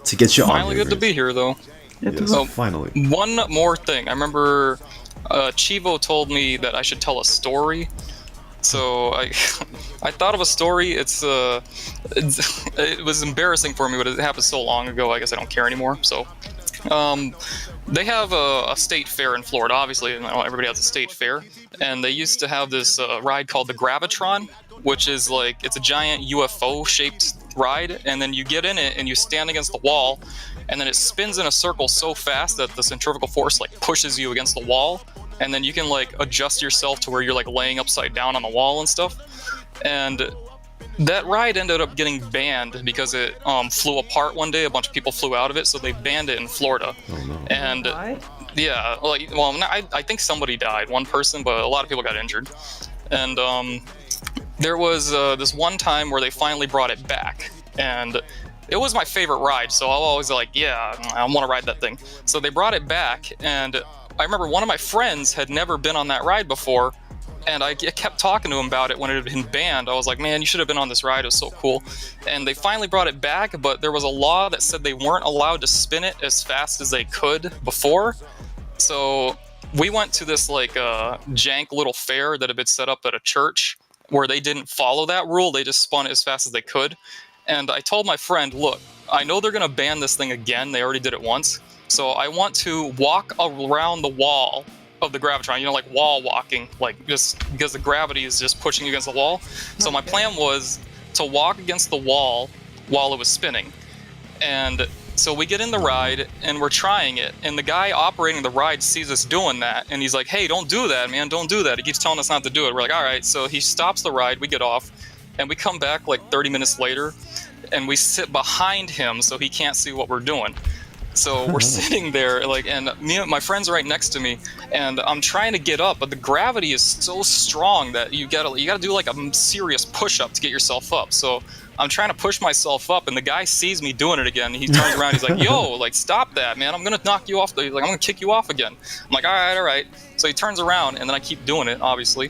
to get you on here. Finally good to be here, though. Yes, So, finally. One more thing. I remember Chivo told me that I should tell a story. So I thought of a story. It was embarrassing for me, but it happened so long ago. I guess I don't care anymore. So they have a state fair in Florida. Obviously, you know, everybody has a state fair, and they used to have this ride called the Gravitron, which is like it's a giant UFO-shaped ride, and then you get in it and you stand against the wall, and then it spins in a circle so fast that the centrifugal force like pushes you against the wall. And then you can like adjust yourself to where you're like laying upside down on the wall and stuff. And that ride ended up getting banned because it flew apart one day. A bunch of people flew out of it, so they banned it in Florida. Oh no. And yeah, like, well, I think somebody died, one person, but a lot of people got injured. And there was this one time where they finally brought it back, and it was my favorite ride. So I was always like, yeah, I want to ride that thing. So they brought it back, and I remember one of my friends had never been on that ride before, and I kept talking to him about it when it had been banned. I was like, man, you should have been on this ride. It was so cool. And they finally brought it back, but there was a law that said they weren't allowed to spin it as fast as they could before. So we went to this like jank little fair that had been set up at a church, where they didn't follow that rule. They just spun it as fast as they could. And I told my friend, look, I know they're going to ban this thing again. They already did it once. So I want to walk around the wall of the Gravitron, like wall walking, like just because the gravity is just pushing against the wall. So my plan was to walk against the wall while it was spinning. And so we get in the ride and we're trying it. And the guy operating the ride sees us doing that. And he's like, hey, don't do that, man. Don't do that. He keeps telling us not to do it. We're like, all right. So he stops the ride. We get off. And we come back like 30 minutes later. And we sit behind him so he can't see what we're doing. So we're sitting there, and my friend's right next to me, and I'm trying to get up, but the gravity is so strong that you gotta do like a serious push-up to get yourself up. So I'm trying to push myself up, and the guy sees me doing it again. He turns around, he's like, "Yo, stop that, man! I'm gonna knock you off. I'm gonna kick you off again." I'm like, all right. So he turns around, and then I keep doing it, obviously,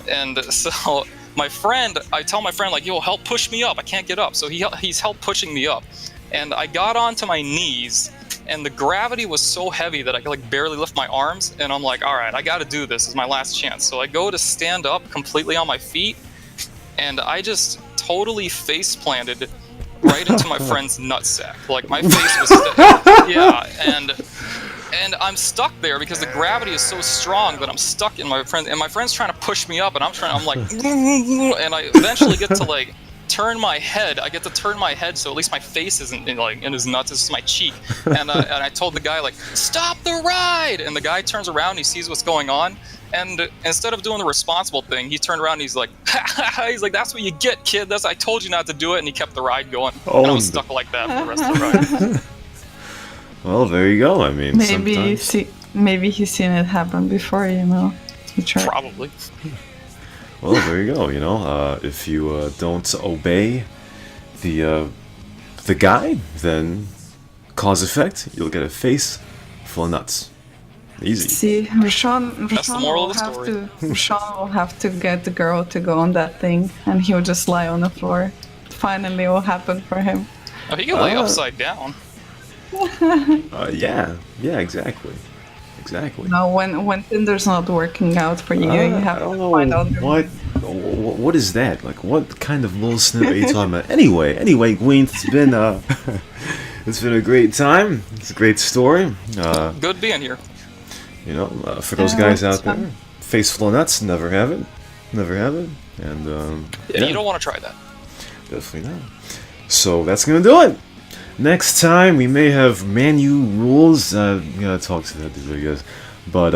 and so my friend, I tell my friend yo, help push me up. I can't get up. So he's helped pushing me up, and I got onto my knees. And the gravity was so heavy that I could barely lift my arms. And I'm like, all right, I got to do this. This is my last chance. So I go to stand up completely on my feet. And I just totally face planted right into my friend's nutsack. My face was yeah. And I'm stuck there because the gravity is so strong that I'm stuck in my friend. And my friend's trying to push me up. And I'm like, and I eventually get to turn my head. I get to turn my head so at least my face isn't in his nuts. It's just my cheek. And I told the guy stop the ride. And the guy turns around. And he sees what's going on. And instead of doing the responsible thing, he turned around. And he's like, he's like, that's what you get, kid. I told you not to do it. And he kept the ride going. And I was stuck like that for the rest of the ride. Well, there you go. I mean, maybe he's seen it happen before. Probably. Well, there you go. If you don't obey the guide, then cause effect, you'll get a face full of nuts. Easy. See, Rashawn will have to get the girl to go on that thing, and he'll just lie on the floor. Finally, it will happen for him. Oh, he can lay upside down. Yeah, exactly. No, when Tinder's not working out for you, you have to find out. What is that? What kind of little snippet are you talking about? Anyway, Gwen, it's been a great time. It's a great story. Good being here. For those guys out there, face full of nuts, never have it, and you don't want to try that. Definitely not. So that's gonna do it. Next time we may have menu rules. We gotta talk to that dude, I guess. But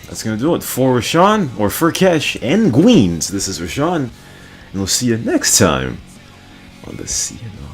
that's gonna do it for Rashawn, or for Kesh and Gweens. This is Rashawn, and we'll see you next time on the CnR.